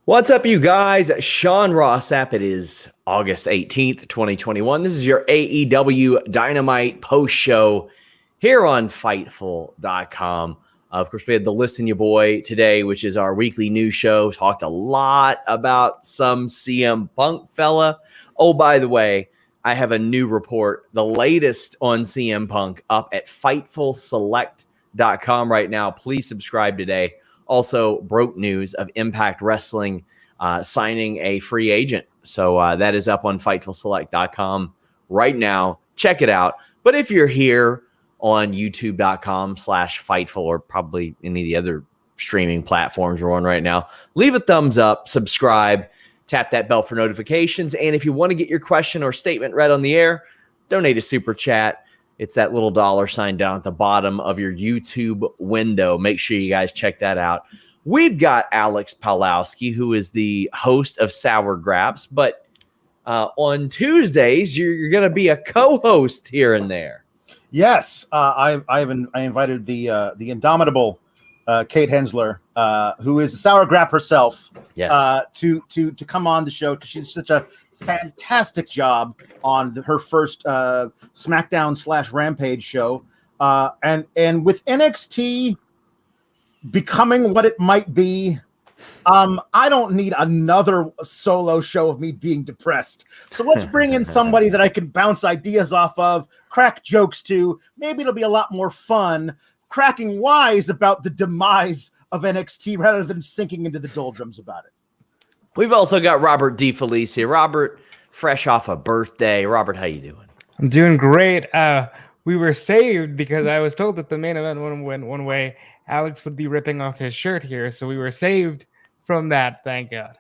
What's up, you guys? Shawn Sapp. It is August 18th, 2021. This is your AEW Dynamite post show here on Fightful.com. Of course, we had the Listen Ya Boy today, which is our weekly news show. Talked a lot about some CM Punk fella. Oh, by the way, I have a new report, the latest on CM Punk, up at FightfulSelect.com right now. Please subscribe today. Also, broke news of Impact Wrestling signing a free agent. So that is up on FightfulSelect.com right now. Check it out. But if you're here on YouTube.com/Fightful or probably any of the other streaming platforms we're on right now, leave a thumbs up, subscribe, tap that bell for notifications. And if you want to get your question or statement read on the air, donate a super chat. It's that little $sign down at the bottom of your YouTube window. Make sure you guys check that out. We've got Alex Pawlowski, who is the host of Sour Graps, but on Tuesdays, you're going to be a co-host here and there. Yes, I invited the indomitable Kate Hensler, who is a Sour Grap herself, yes, to come on the show because she's such a fantastic job on her first SmackDown/Rampage show, and with NXT becoming what it might be, I don't need another solo show of me being depressed. So let's bring in somebody that I can bounce ideas off of, crack jokes to. Maybe it'll be a lot more fun cracking wise about the demise of NXT rather than sinking into the doldrums about it. We've also got Robert DeFelice here. Robert, fresh off a birthday. Robert, how you doing? I'm doing great. We were saved because I was told that the main event went one way. Alex would be ripping off his shirt here, so we were saved from that, thank God.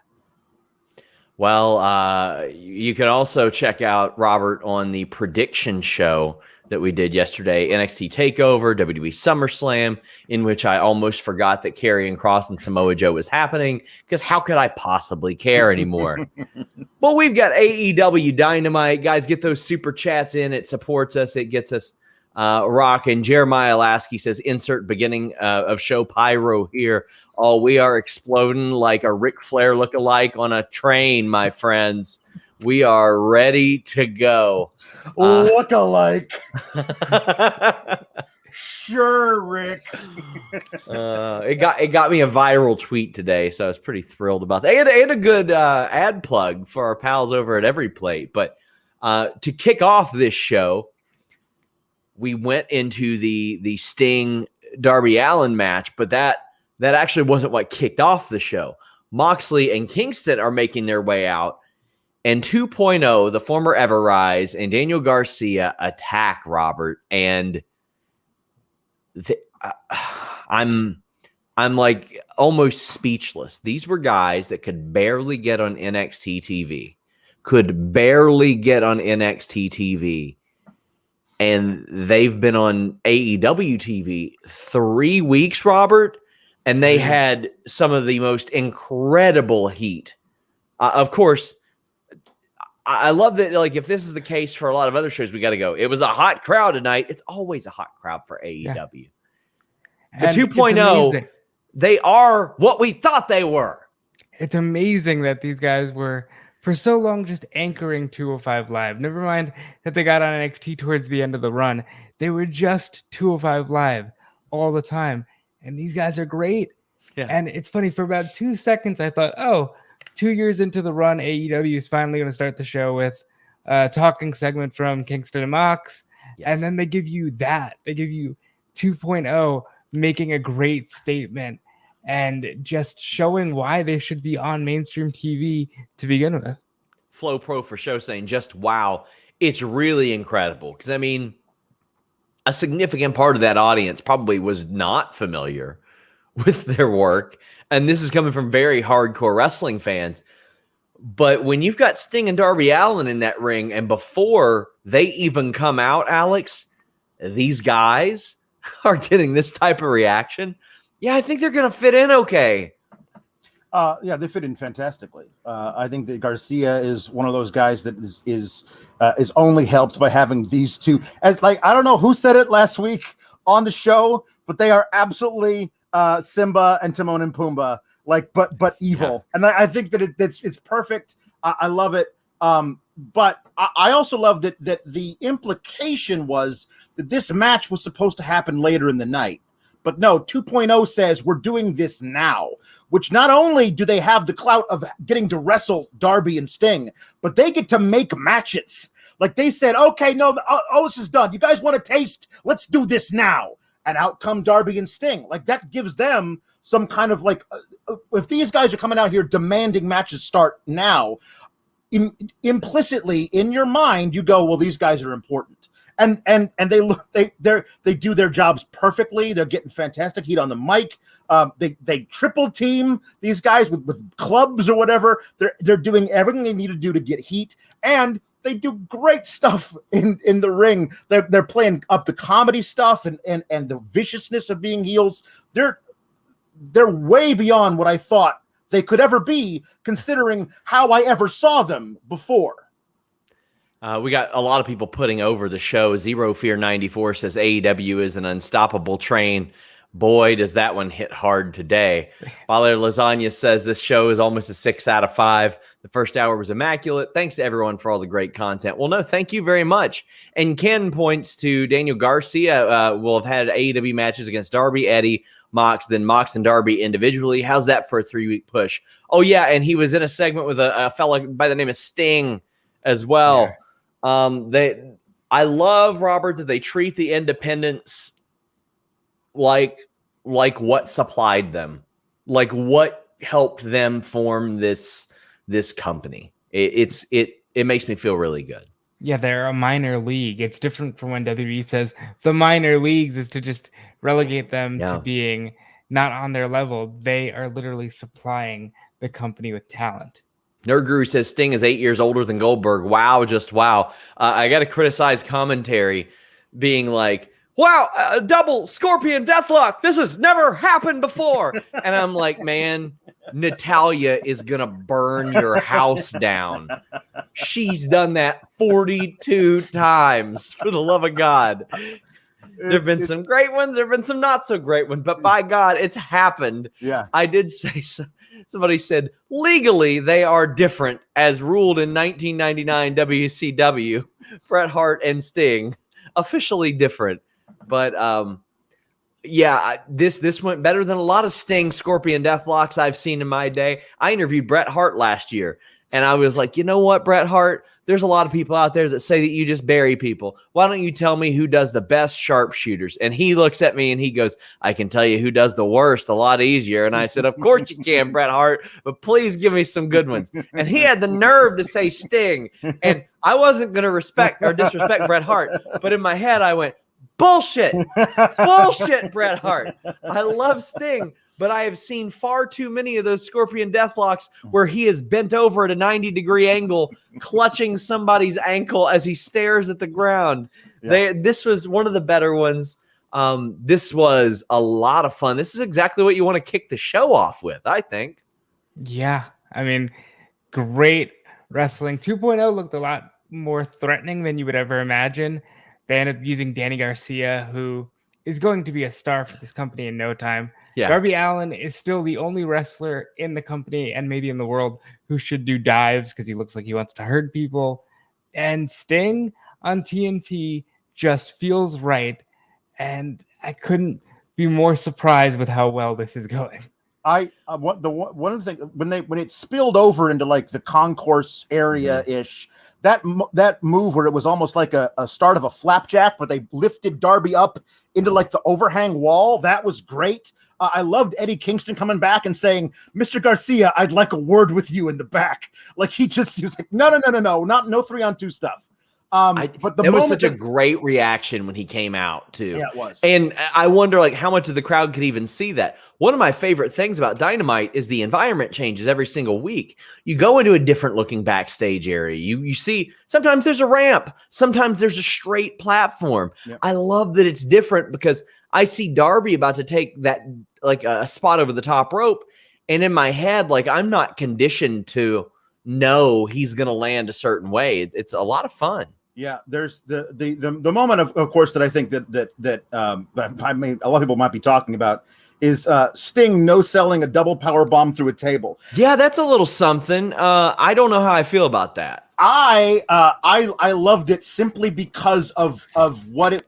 Well, you can also check out Robert on the prediction show that we did yesterday, NXT TakeOver, WWE SummerSlam, in which I almost forgot that Karrion Kross and Samoa Joe was happening, because how could I possibly care anymore? But we've got AEW Dynamite. Guys, get those super chats in. It supports us. It gets us rocking. Jeremiah Lasky says, insert beginning of show pyro here. Oh, we are exploding like a Ric Flair lookalike on a train, my friends. We are ready to go. Look-alike. Sure, Rick. It got me a viral tweet today, so I was pretty thrilled about that. They had a good ad plug for our pals over at Every Plate. But to kick off this show, we went into the Sting Darby Allin match, but that actually wasn't what kicked off the show. Moxley and Kingston are making their way out. And 2.0, the former Everrise, and Daniel Garcia attack Robert. And I'm like almost speechless. These were guys that could barely get on NXT TV. And they've been on AEW TV 3 weeks, Robert. And they had some of the most incredible heat. Of course, I love that, like, if this is the case for a lot of other shows, we got to go. It was a hot crowd tonight. It's always a hot crowd for AEW. Yeah. The 2.0, they are what we thought they were. It's amazing that these guys were, for so long, just anchoring 205 Live. Never mind that they got on NXT towards the end of the run. They were just 205 Live all the time. And these guys are great. Yeah. And it's funny, for about 2 seconds, I thought, 2 years into the run, AEW is finally going to start the show with a talking segment from Kingston and Mox. Yes. And then they give you that. They give you 2.0 making a great statement and just showing why they should be on mainstream TV to begin with. Flow Pro for show saying just, wow, it's really incredible. Because, I mean, a significant part of that audience probably was not familiar with their work. And this is coming from very hardcore wrestling fans. But when you've got Sting and Darby Allin in that ring, and before they even come out, Alex, these guys are getting this type of reaction. Yeah, I think they're going to fit in okay. Yeah, they fit in fantastically. I think that Garcia is one of those guys that is only helped by having these two. As, like, I don't know who said it last week on the show, but they are absolutely Simba and Timon and Pumbaa like but evil. And I think that it's perfect. I love it. But I also love that the implication was that this match was supposed to happen later in the night. But no, 2.0 says we're doing this now, which not only do they have the clout of getting to wrestle Darby and Sting, but they get to make matches. Like they said, okay, no, this is done. You guys want to taste? Let's do this now. And out come Darby and Sting. Like that gives them some kind of like, if these guys are coming out here demanding matches start now, implicitly in your mind, you go, well, these guys are important. And they do their jobs perfectly. They're getting fantastic heat on the mic. They triple team these guys with clubs or whatever. They're doing everything they need to do to get heat, and they do great stuff in the ring. They're playing up the comedy stuff and the viciousness of being heels. They're way beyond what I thought they could ever be, considering how I ever saw them before. We got a lot of people putting over the show. Zero Fear 94 says AEW is an unstoppable train. Boy, does that one hit hard today. Valer Lasagna says this show is almost a 6 out of 5. The first hour was immaculate. Thanks to everyone for all the great content. Well, no, thank you very much. And Ken points to Daniel Garcia will have had AEW matches against Darby, Eddie, Mox, then Mox and Darby individually. How's that for a 3-week push? Oh, yeah, and he was in a segment with a fella by the name of Sting as well. Yeah. I love, Robert, that they treat the independents like what supplied them, like what helped them form this company. It makes me feel really good. Yeah, they're a minor league. It's different from when WWE says the minor leagues is to just relegate them to being not on their level. They are literally supplying the company with talent. Nerd Guru says Sting is 8 years older than Goldberg. Wow, just wow. I got to criticize commentary being like, wow, double Scorpion Deathlock. This has never happened before. And I'm like, man, Natalya is going to burn your house down. She's done that 42 times, for the love of God. There have been some great ones. There have been some not so great ones. But by God, it's happened. Yeah. I did say so. Somebody said, legally, they are different, as ruled in 1999 WCW. Bret Hart and Sting, officially different. But, this went better than a lot of Sting Scorpion Deathlocks I've seen in my day. I interviewed Bret Hart last year, and I was like, you know what, Bret Hart? There's a lot of people out there that say that you just bury people. Why don't you tell me who does the best sharpshooters? And he looks at me and he goes, I can tell you who does the worst a lot easier. And I said, of course you can, Bret Hart, but please give me some good ones. And he had the nerve to say Sting. And I wasn't going to respect or disrespect Bret Hart, but in my head I went, bullshit, Bret Hart. I love Sting, but I have seen far too many of those Scorpion Deathlocks where he is bent over at a 90-degree angle, clutching somebody's ankle as he stares at the ground. Yeah. This was one of the better ones. This was a lot of fun. This is exactly what you want to kick the show off with, I think. Yeah, I mean, great wrestling. 2.0 looked a lot more threatening than you would ever imagine. They ended up using Danny Garcia, who is going to be a star for this company in no time. Yeah. Darby Allin is still the only wrestler in the company and maybe in the world who should do dives because he looks like he wants to hurt people. And Sting on TNT just feels right. And I couldn't be more surprised with how well this is going. One of the things when it spilled over into like the concourse area ish, that move where it was almost like a start of a flapjack, where they lifted Darby up into like the overhang wall. That was great. I loved Eddie Kingston coming back and saying, "Mr. Garcia, I'd like a word with you in the back." Like he was like, no, no 3-on-2 stuff. But it was such a great reaction when he came out too. Yeah, it was. And I wonder like how much of the crowd could even see that. One of my favorite things about Dynamite is the environment changes every single week. You go into a different looking backstage area. You see sometimes there's a ramp, sometimes there's a straight platform. Yep. I love that it's different because I see Darby about to take that like a spot over the top rope, and in my head, like I'm not conditioned to know he's going to land a certain way. It's a lot of fun. Yeah, there's the moment of course that I think that I mean a lot of people might be talking about is Sting no-selling a double power bomb through a table. Yeah, that's a little something. I don't know how I feel about that. I loved it simply because of what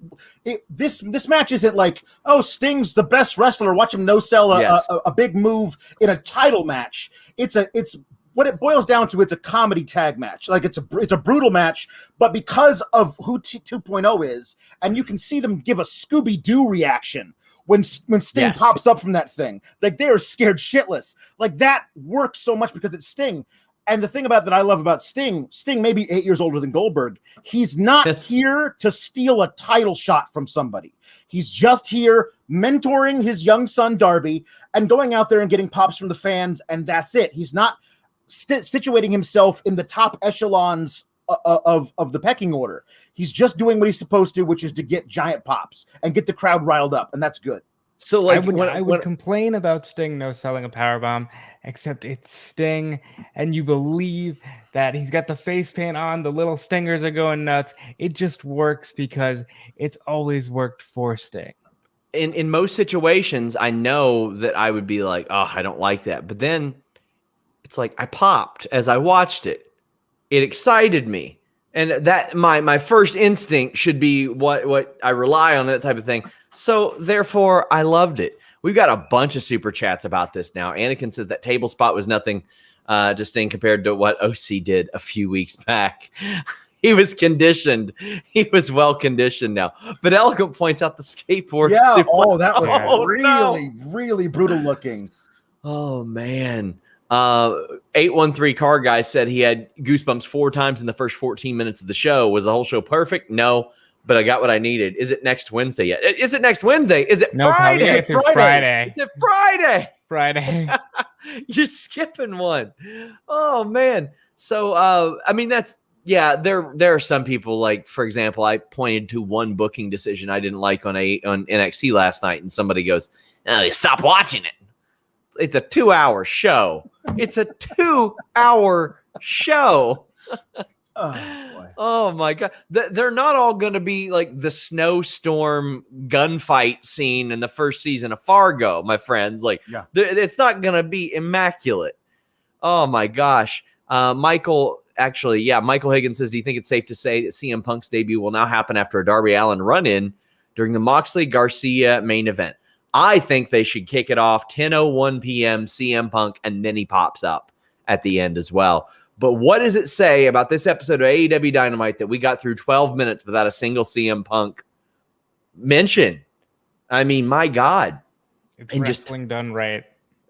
this match isn't like, oh, Sting's the best wrestler, watch him no-sell a big move in a title match. It's what it boils down to, it's a comedy tag match. Like it's a brutal match, but because of who 2.0 is, and you can see them give a Scooby-Doo reaction when Sting pops up from that thing. Like they are scared shitless. Like that works so much because it's Sting. And the thing that I love about Sting may be 8 years older than Goldberg. He's not here to steal a title shot from somebody. He's just here mentoring his young son, Darby, and going out there and getting pops from the fans, and that's it. He's not situating himself in the top echelons of the pecking order. He's just doing what he's supposed to, which is to get giant pops and get the crowd riled up, and that's good. So, like, I would complain about Sting no selling a powerbomb, except it's Sting, and you believe that he's got the face paint on, the little stingers are going nuts. It just works because it's always worked for Sting. In most situations, I know that I would be like, oh, I don't like that. But then it's like I popped as I watched it. It excited me. And that my first instinct should be what I rely on, that type of thing. So therefore, I loved it. We've got a bunch of super chats about this now. Anakin says that table spot was nothing just in compared to what OC did a few weeks back. He was conditioned. He was well conditioned now. But Elegant points out the skateboard. Yeah. suplex. Oh, that was really brutal looking. Oh, man. 813 Car Guy said he had goosebumps 4 times in the first 14 minutes of the show. Was the whole show perfect? No, but I got what I needed. Is it next Wednesday yet? Is it next Wednesday? Is it Friday? It's Friday. Is it Friday? Friday. You're skipping one. Oh, man. So, I mean, there are some people, like, for example, I pointed to one booking decision I didn't like on NXT last night, and somebody goes, oh, stop watching it. It's a 2-hour show. It's a 2-hour show. Oh, boy. Oh, my God. They're not all going to be like the snowstorm gunfight scene in the first season of Fargo, my friends. Like, it's not going to be immaculate. Oh, my gosh. Michael Higgins says, do you think it's safe to say that CM Punk's debut will now happen after a Darby Allin run-in during the Moxley-Garcia main event? I think they should kick it off 10:01 p.m. CM Punk, and then he pops up at the end as well. But what does it say about this episode of AEW Dynamite that we got through 12 minutes without a single CM Punk mention? I mean, my God. It's wrestling done right.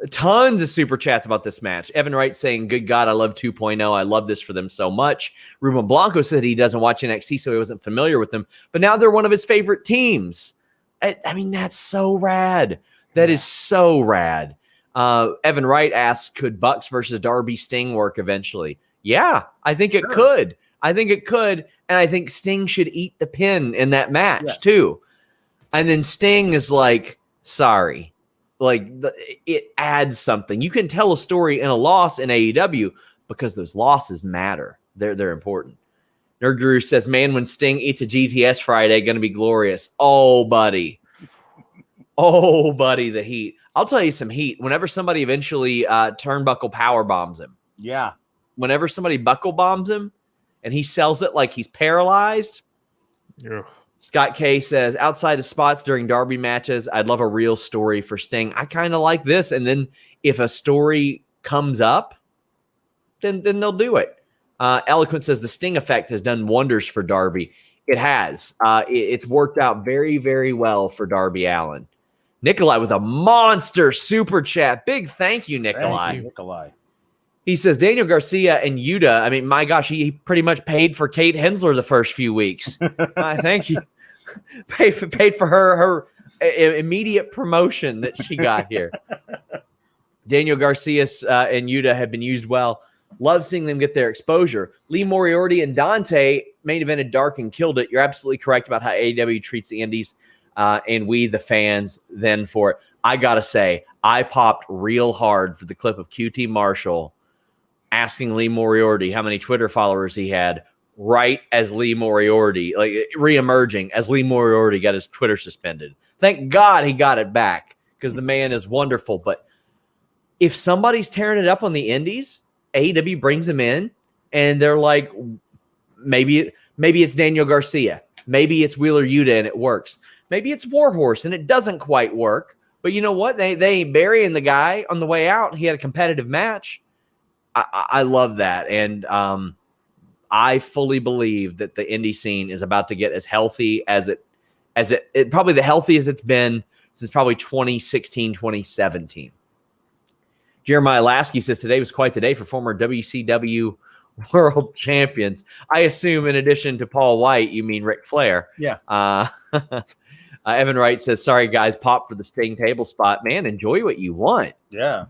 Tons of super chats about this match. Evan Wright saying, good God, I love 2.0. I love this for them so much. Ruben Blanco said he doesn't watch NXT, so he wasn't familiar with them. But now they're one of his favorite teams. I mean, that's so rad. That is so rad. Evan Wright asks, could Bucks versus Darby Sting work eventually? Yeah, I think it could. I think it could. And I think Sting should eat the pin in that match too. And then Sting is like, sorry. Like, it adds something. You can tell a story in a loss in AEW because those losses matter. They're important. Nerd Guru says, man, when Sting eats a GTS Friday, going to be glorious. Oh, buddy. Oh, buddy, the heat. I'll tell you some heat. Whenever somebody eventually turnbuckle power bombs him. Yeah. Whenever somebody buckle bombs him and he sells it like he's paralyzed. Yeah. Scott K says, outside of spots during Darby matches, I'd love a real story for Sting. I kind of like this. And then if a story comes up, then they'll do it. Eloquent says the Sting effect has done wonders for Darby. It has. It's worked out very, very well for Darby Allin. Nikolai with a monster super chat. Big thank you, Nikolai. Thank you, Nikolai. He says Daniel Garcia and Yuta. I mean, my gosh, he pretty much paid for Kate Hensler the first few weeks. Thank you. Paid for her immediate promotion that she got here. Daniel Garcia and Yuta have been used well. Love seeing them get their exposure. Lee Moriarty and Dante main evented Dark and killed it. You're absolutely correct about how AEW treats the indies, and we, the fans, then for it. I got to say, I popped real hard for the clip of QT Marshall asking Lee Moriarty how many Twitter followers he had right as Lee Moriarty, like reemerging as Lee Moriarty got his Twitter suspended. Thank God he got it back because the man is wonderful. But if somebody's tearing it up on the indies, AEW brings him in, and they're like, maybe it's Daniel Garcia. Maybe it's Wheeler Yuta, and it works. Maybe it's Warhorse, and it doesn't quite work. But you know what? They ain't burying the guy on the way out. He had a competitive match. I love that. And I fully believe that the indie scene is about to get as healthy as it probably the healthiest it's been since probably 2016, 2017. Jeremiah Lasky says today was quite the day for former WCW world champions. I assume in addition to Paul White, you mean Ric Flair. Yeah. Evan Wright says, sorry, guys, pop for the Sting table spot. Man, enjoy what you want. Yeah.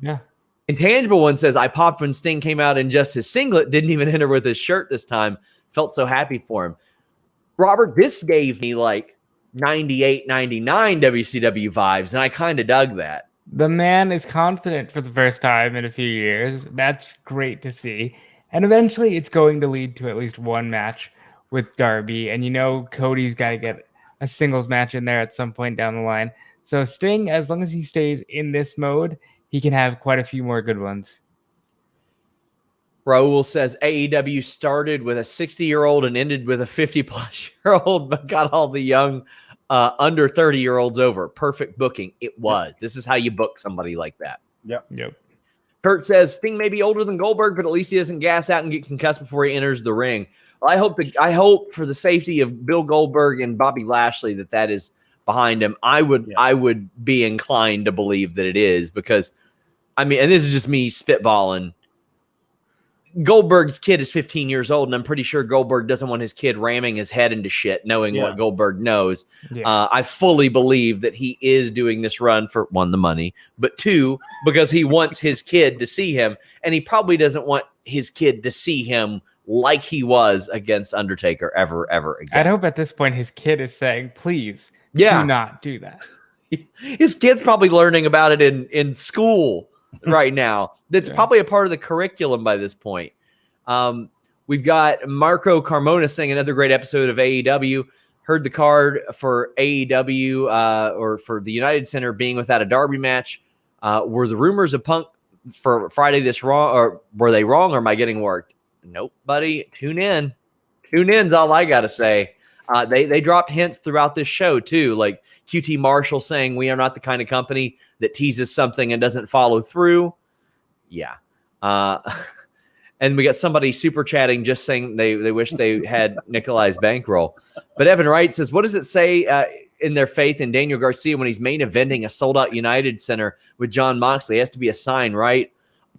Intangible One says, I popped when Sting came out in just his singlet, didn't even enter with his shirt this time. Felt so happy for him. Robert, this gave me like 98, 99 WCW vibes, and I kind of dug that. The man is confident for the first time in a few years. That's great to see. And eventually it's going to lead to at least one match with Darby. And Cody's got to get a singles match in there at some point down the line. So Sting, as long as he stays in this mode, he can have quite a few more good ones. Raul says AEW started with a 60-year-old and ended with a 50-plus-year-old, but got all the young under 30-year-olds over. Perfect booking. It was. This is how you book somebody like that. Yep. Kurt says Sting may be older than Goldberg, but at least he doesn't gas out and get concussed before he enters the ring. Well, I hope for the safety of Bill Goldberg and Bobby Lashley that is behind him. I would be inclined to believe that it is, because and this is just me spitballing. Goldberg's kid is 15 years old, and I'm pretty sure Goldberg doesn't want his kid ramming his head into shit, knowing what Goldberg knows. Yeah. I fully believe that he is doing this run for, one, the money, but two, because he wants his kid to see him, and he probably doesn't want his kid to see him like he was against Undertaker ever again. I'd hope at this point his kid is saying, please do not do that. His kid's probably learning about it in school right now. That's probably a part of the curriculum by this point. We've got Marco Carmona saying another great episode of AEW. Heard the card for AEW or for the United Center being without a Darby match. Were the rumors of Punk for Friday this wrong, or were they wrong, or am I getting worked? Nope, buddy. Tune in. Tune in's all I got to say. They dropped hints throughout this show too, like QT Marshall saying we are not the kind of company that teases something and doesn't follow through. Yeah. And we got somebody super chatting just saying they wish they had Nikolai's bankroll. But Evan Wright says, what does it say in their faith in Daniel Garcia when he's main eventing a sold-out United Center with Jon Moxley? It has to be a sign, right?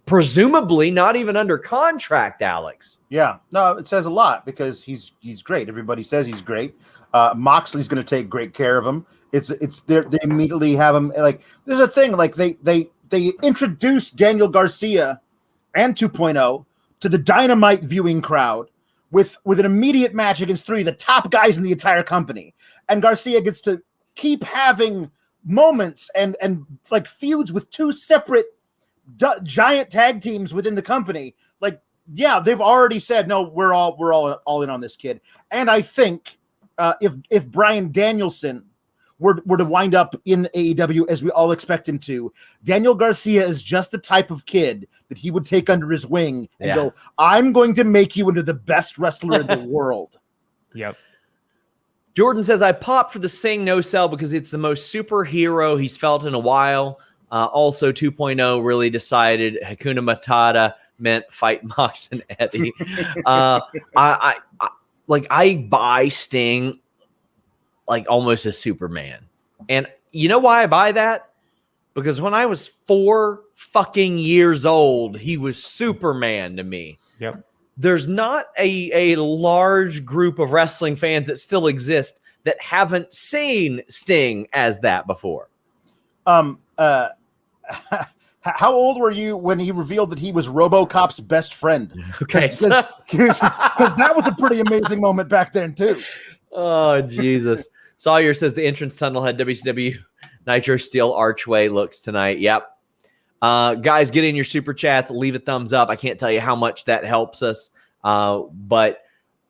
Presumably not even under contract, Alex. Yeah. No, it says a lot because he's great. Everybody says he's great. Moxley's going to take great care of him. They immediately have him, like, there's a thing, like they introduced Daniel Garcia and 2.0 to the Dynamite viewing crowd with an immediate match against three of the top guys in the entire company. And Garcia gets to keep having moments and like feuds with two separate giant tag teams within the company. Like, yeah, they've already said, no, we're all in on this kid. And I think if Bryan Danielson were to wind up in AEW as we all expect him to, Daniel Garcia is just the type of kid that he would take under his wing and go, I'm going to make you into the best wrestler in the world. Yep. Jordan says, I popped for the Sting no sell because it's the most superhero he's felt in a while. Also, 2.0 really decided Hakuna Matata meant fight Mox and Eddie. I buy Sting like almost a Superman. And you know why I buy that? Because when I was 4 fucking years old, he was Superman to me. Yep. There's not a large group of wrestling fans that still exist that haven't seen Sting as that before. How old were you when he revealed that he was RoboCop's best friend? Okay. Because that was a pretty amazing moment back then, too. Oh, Jesus. Sawyer says the entrance tunnel had WCW Nitro Steel Archway looks tonight. Yep. Guys, get in your super chats. Leave a thumbs up. I can't tell you how much that helps us. But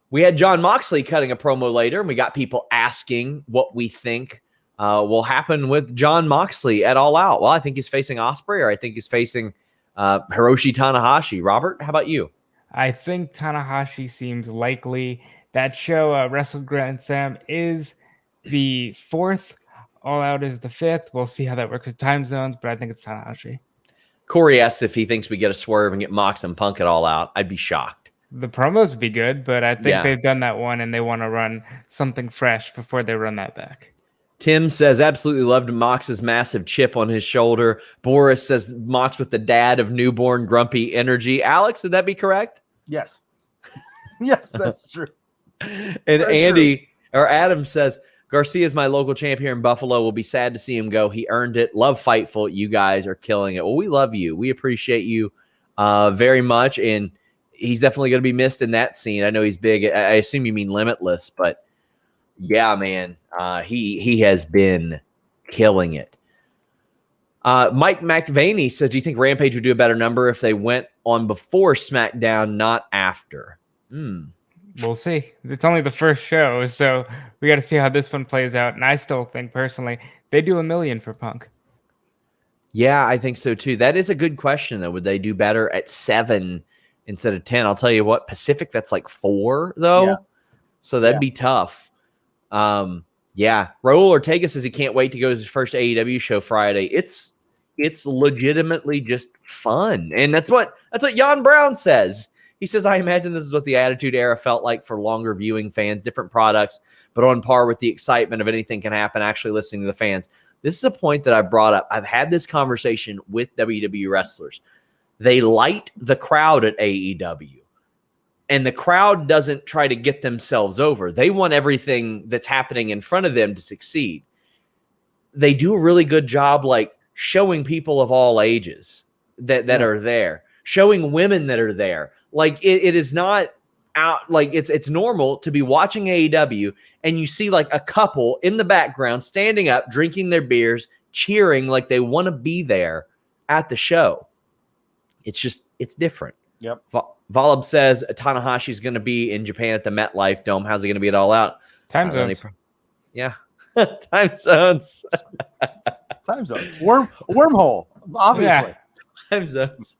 we had Jon Moxley cutting a promo later, and we got people asking what we think will happen with Jon Moxley at All Out. Well, I think he's facing Ospreay, or I think he's facing Hiroshi Tanahashi. Robert, how about you? I think Tanahashi seems likely. That show, Wrestle Grand Slam, is the 4th. All Out is the 5th. We'll see how that works with time zones, but I think it's Tanahashi. Corey asks if he thinks we get a swerve and get Mox and Punk at All Out. I'd be shocked. The promos would be good, but I think they've done that one and they want to run something fresh before they run that back. Tim says, absolutely loved Mox's massive chip on his shoulder. Boris says, Mox with the dad of newborn grumpy energy. Alex, would that be correct? Yes. Yes, that's true. And Very Andy or Adam says, Garcia's my local champ here in Buffalo. We'll be sad to see him go. He earned it. Love Fightful. You guys are killing it. Well, we love you. We appreciate you very much. And he's definitely going to be missed in that scene. I know he's big. I assume you mean Limitless, but yeah, man, he has been killing it. Mike McVaney says, do you think Rampage would do a better number if they went on before SmackDown, not after? We'll see. It's only the first show, so we got to see how this one plays out. And I still think, personally, they do $1 million for Punk. Yeah, I think so too. That is a good question, though. Would they do better at 7 instead of 10? I'll tell you what, Pacific, that's like 4, though. Yeah. So that'd be tough. Yeah. Raul Ortega says he can't wait to go to his first AEW show Friday. It's legitimately just fun. And that's what Jan Brown says. He says, I imagine this is what the Attitude Era felt like for longer viewing fans, different products, but on par with the excitement of anything can happen, actually listening to the fans. This is a point that I brought up. I've had this conversation with WWE wrestlers. They light the crowd at AEW, and the crowd doesn't try to get themselves over. They want everything that's happening in front of them to succeed. They do a really good job, like showing people of all ages that are there, showing women that are there. Like it is not out, like it's normal to be watching AEW and you see like a couple in the background standing up, drinking their beers, cheering like they want to be there at the show. It's different. Yep. Volub says Tanahashi's going to be in Japan at the MetLife Dome. How's he going to be at All Out? Time zones. Yeah. Time zones. Time zones. Wormhole, obviously. Yeah. Time zones.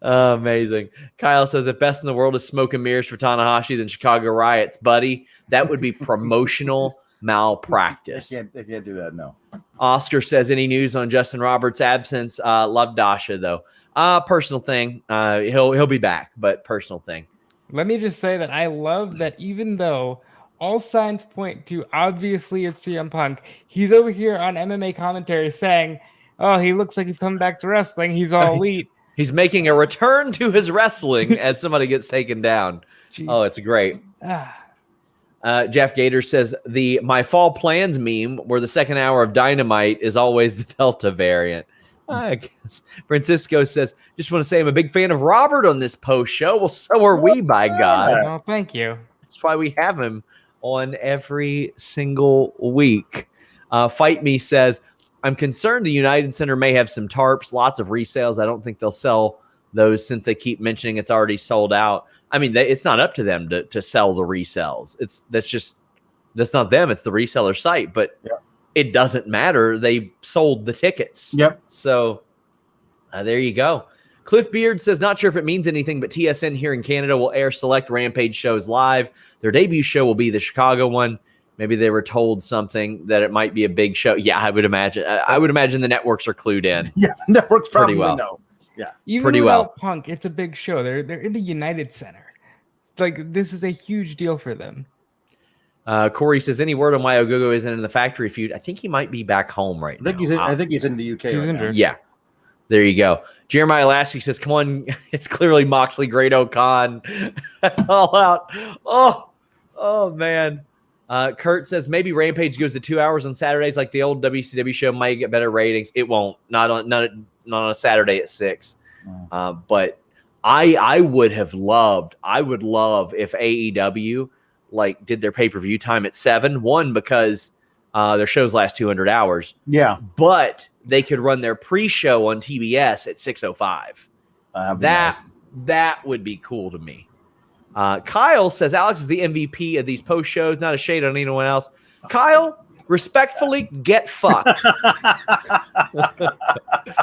Amazing. Kyle says, if best in the world is smoke and mirrors for Tanahashi, then Chicago Riots, buddy. That would be promotional malpractice. They can't do that, no. Oscar says, any news on Justin Roberts' absence? Love Dasha, though. Personal thing. He'll be back, but personal thing. Let me just say that I love that even though all signs point to obviously it's CM Punk, he's over here on MMA commentary saying, oh, he looks like he's coming back to wrestling. He's all elite. He's making a return to his wrestling as somebody gets taken down. Jeez. Oh, it's great. Jeff Gator says the My Fall Plans meme where the second hour of Dynamite is always the Delta variant. I guess. Francisco says, just want to say I'm a big fan of Robert on this post show. Well, so are we, by God. Well, thank you. That's why we have him on every single week. Fight Me says, I'm concerned the United Center may have some tarps, lots of resales. I don't think they'll sell those since they keep mentioning it's already sold out. I mean, it's not up to them to sell the resales. That's not them. It's the reseller site, but it doesn't matter. They sold the tickets. Yep. So there you go. Cliff Beard says, not sure if it means anything, but TSN here in Canada will air select Rampage shows live. Their debut show will be the Chicago one. Maybe they were told something that it might be a big show. Yeah, I would imagine. I would imagine the networks are clued in. Yeah, the networks probably know. Yeah, even pretty without Punk, it's a big show. They're in the United Center. Like this is a huge deal for them. Corey says, any word on why Ogogo isn't in the Factory Feud? I think he might be back home right now. I think he's in the UK. He's injured. Yeah, there you go. Jeremiah Lasky says, come on, it's clearly Moxley, Great O'Con, All Out. Oh man. Kurt says maybe Rampage goes to 2 hours on Saturdays like the old WCW show might get better ratings. It won't. Not on a Saturday at 6. But I would love if AEW like did their pay-per-view time at 7. One, because their shows last 200 hours. Yeah. But they could run their pre-show on TBS at 6:05. That would be cool to me. Kyle says Alex is the MVP of these post shows. Not a shade on anyone else. Kyle, Respectfully, get fucked.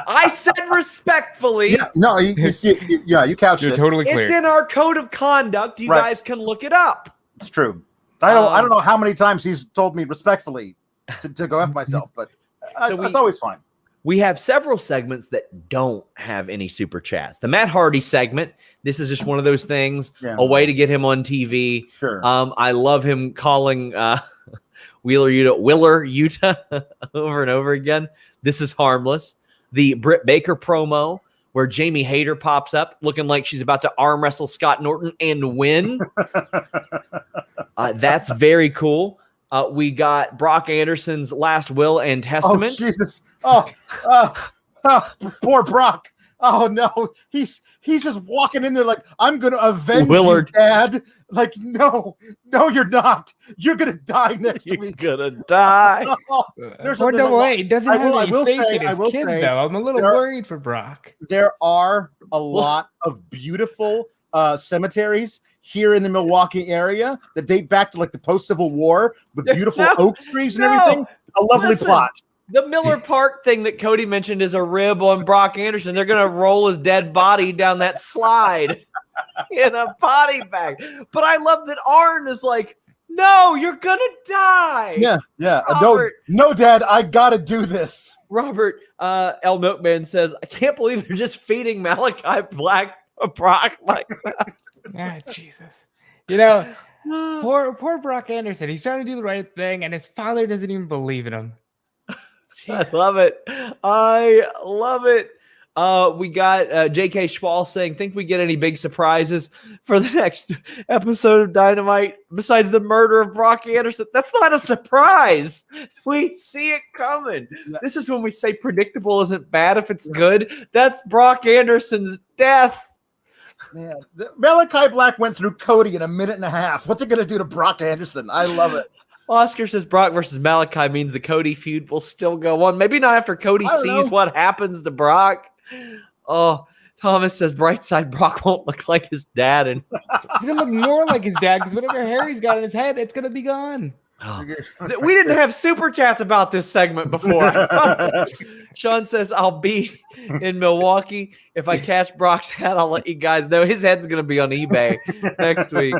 I said respectfully. Yeah, no, you couched You're it. totally clear. It's in our code of conduct. You guys can look it up. It's true. I don't know how many times he's told me respectfully to go F myself, but it's always fine. We have several segments that don't have any super chats. The Matt Hardy segment, this is just one of those things, a way to get him on TV. Sure. I love him calling Willer Utah over and over again. This is harmless. The Britt Baker promo where Jamie Hayter pops up looking like she's about to arm wrestle Scott Norton and win. That's very cool. We got Brock Anderson's last will and testament. Oh, Jesus. Poor Brock. Oh no, he's just walking in there like, I'm gonna avenge you, Dad. Like, no, you're not. You're gonna die next week. You're gonna die. Poor Double A doesn't have any faith in his kid, though. I'm a little worried for Brock. There are a lot of beautiful cemeteries here in the Milwaukee area that date back to like the post-Civil War with beautiful oak trees and everything. A lovely plot. The Miller Park thing that Cody mentioned is a rib on Brock Anderson. They're going to roll his dead body down that slide in a body bag. But I love that Arn is like, no, you're going to die. Yeah. No, Dad, I got to do this. Robert L. Milkman says, I can't believe they're just feeding Malakai Black a Brock like that. Ah, Jesus. You know, poor Brock Anderson. He's trying to do the right thing, and his father doesn't even believe in him. I love it. We got J.K. Schwal saying, think we get any big surprises for the next episode of Dynamite besides the murder of Brock Anderson? That's not a surprise. We see it coming. This is when we say predictable isn't bad if it's good. That's Brock Anderson's death. Man, Malakai Black went through Cody in a minute and a half. What's it going to do to Brock Anderson? I love it. Oscar says Brock versus Malakai means the Cody feud will still go on. Maybe not after Cody sees what happens to Brock. Oh, Thomas says Brightside Brock won't look like his dad. And he's going to look more like his dad because whatever hair he's got in his head, it's going to be gone. Oh. We didn't have super chats about this segment before. Shawn says, I'll be in Milwaukee. If I catch Brock's hat, I'll let you guys know. His head's going to be on eBay next week.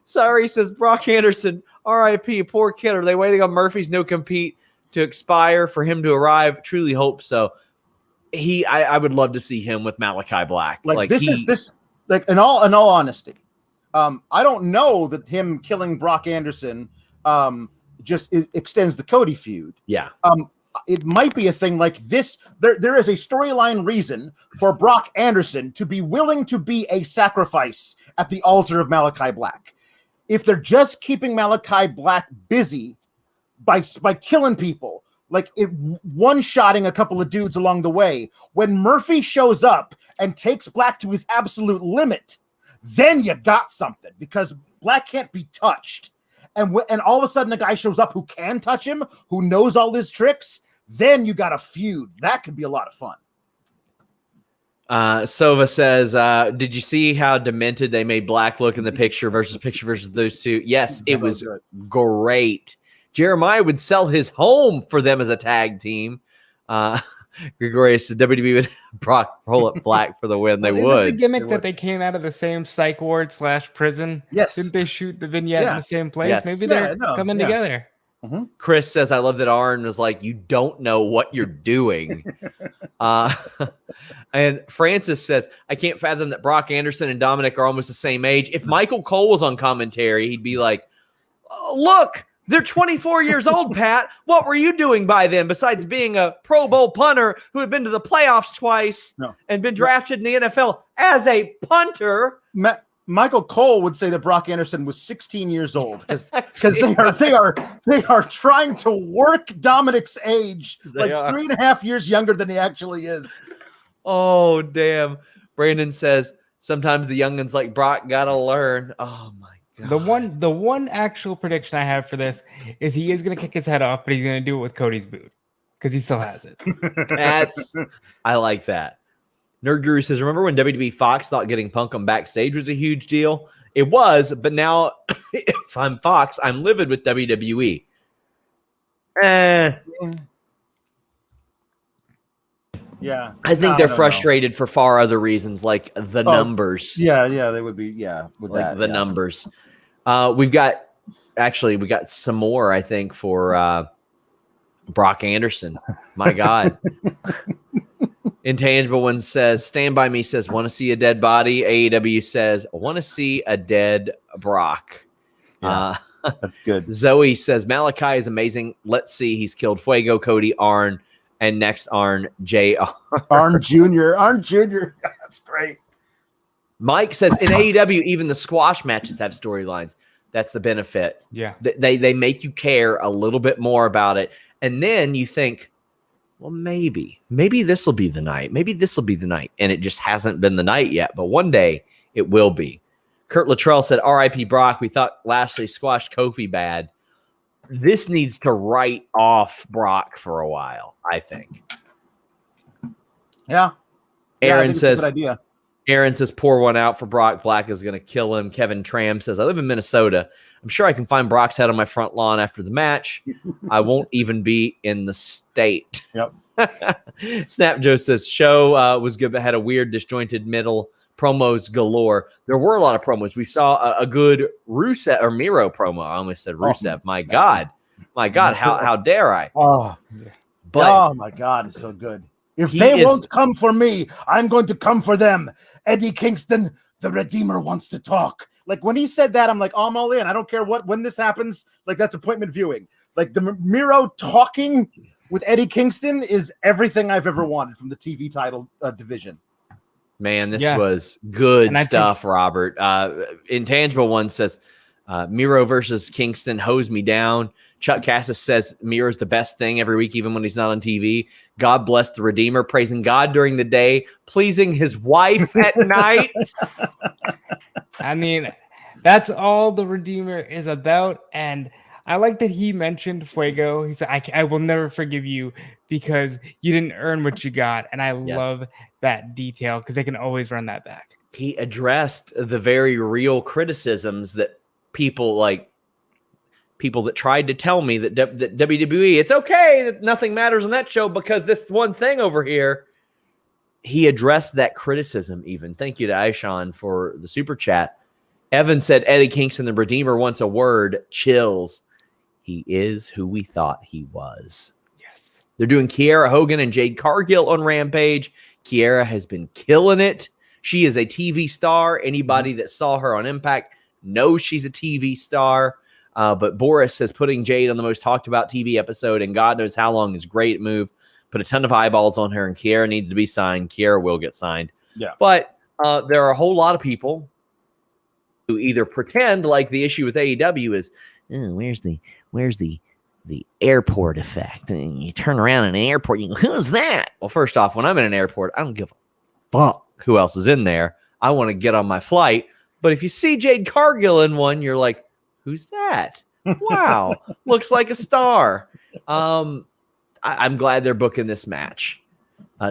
Sorry, says Brock Anderson, R.I.P. Poor kid. Are they waiting on Murphy's no compete to expire for him to arrive? Truly hope so. I would love to see him with Malakai Black. In all honesty, I don't know that him killing Brock Anderson extends the Cody feud. Yeah. It might be a thing like this. There is a storyline reason for Brock Anderson to be willing to be a sacrifice at the altar of Malakai Black. If they're just keeping Malakai Black busy by killing people, like one-shotting a couple of dudes along the way, when Murphy shows up and takes Black to his absolute limit, then you got something, because Black can't be touched. And all of a sudden a guy shows up who can touch him, who knows all his tricks, then you got a feud. That could be a lot of fun. Sova says, did you see how demented they made Black look in the picture versus those two? Yes, it was great. Jeremiah would sell his home for them as a tag team. Gregorius says WWE would Brock roll up Black for the win. They would. The gimmick that they came out of the same psych ward / prison. Yes. Didn't they shoot the vignette in the same place? Yes. Maybe they're coming together. Mm-hmm. Chris says, I love that Arn was like, you don't know what you're doing. And Francis says, I can't fathom that Brock Anderson and Dominic are almost the same age. If Michael Cole was on commentary, he'd be like, oh, look, they're 24 years old, Pat. What were you doing by then besides being a Pro Bowl punter who had been to the playoffs twice and been drafted in the NFL as a punter? Michael Cole would say that Brock Anderson was 16 years old because they are trying to work Dominic's age, like 3.5 years younger than he actually is. Oh, damn. Brandon says, sometimes the youngins like Brock gotta learn. Oh my God. The one actual prediction I have for this is he is going to kick his head off, but he's going to do it with Cody's boot because he still has it. I like that. Nerd Guru says, remember when WWE Fox thought getting Punk on Backstage was a huge deal? It was, but now if I'm Fox, I'm livid with WWE. Yeah. I think they're frustrated for far other reasons, like the numbers. Yeah, they would be. Yeah, with like that, the numbers. We got some more, I think, for Brock Anderson. My God. Intangible One says, Stand By Me says, want to see a dead body. AEW says, want to see a dead Brock. Yeah, that's good. Zoe says, Malakai is amazing. Let's see. He's killed Fuego, Cody, Arn, and next Arn, JR. Arn Jr. That's great. Mike says, in AEW, even the squash matches have storylines. That's the benefit. Yeah. They make you care a little bit more about it. And then you think, well, maybe this will be the night. Maybe this will be the night. And it just hasn't been the night yet. But one day it will be. Kurt Luttrell said, R.I.P. Brock. We thought Lashley squashed Kofi bad. This needs to write off Brock for a while, I think. Yeah. Aaron says, good idea. Aaron says, pour one out for Brock. Black is going to kill him. Kevin Tram says, I live in Minnesota. I'm sure I can find Brock's head on my front lawn after the match. I won't even be in the state. Yep. Snap Joe says, show was good, but had a weird, disjointed middle. Promos galore. There were a lot of promos. We saw a good Rusev or Miro promo. I almost said Rusev. My God. How dare I? Oh, but, oh my God, it's so good. If they won't come for me, I'm going to come for them. Eddie Kingston, the Redeemer, wants to talk. Like when he said that, I'm like, oh, I'm all in. I don't care when this happens. Like that's appointment viewing. Like the Miro talking with Eddie Kingston is everything I've ever wanted from the TV title division. Man, this was good stuff, Robert. Intangible One says, Miro versus Kingston hose me down. Chuck Cassis says Miro's the best thing every week, even when he's not on TV. God bless the Redeemer, praising God during the day, pleasing his wife at night. I mean, that's all the Redeemer is about. And I like that he mentioned Fuego. He said, I will never forgive you because you didn't earn what you got. And I love that detail because they can always run that back. He addressed the very real criticisms that people that tried to tell me that WWE, it's okay that nothing matters on that show because this one thing over here. He addressed that criticism even. Thank you to Aishan for the super chat. Evan said Eddie Kingston, the Redeemer, wants a word. Chills. He is who we thought he was. Yes. They're doing Kiera Hogan and Jade Cargill on Rampage. Kiera has been killing it. She is a TV star. Anybody that saw her on Impact knows she's a TV star. But Boris says putting Jade on the most talked about TV episode and God knows how long is a great move. Put a ton of eyeballs on her and Kiera needs to be signed. Kiera will get signed. Yeah. But there are a whole lot of people who either pretend like the issue with AEW is, where's the airport effect? And you turn around in an airport, you go, who's that? Well, first off, when I'm in an airport, I don't give a fuck who else is in there. I want to get on my flight. But if you see Jade Cargill in one, you're like, who's that? Wow. Looks like a star. I'm glad they're booking this match.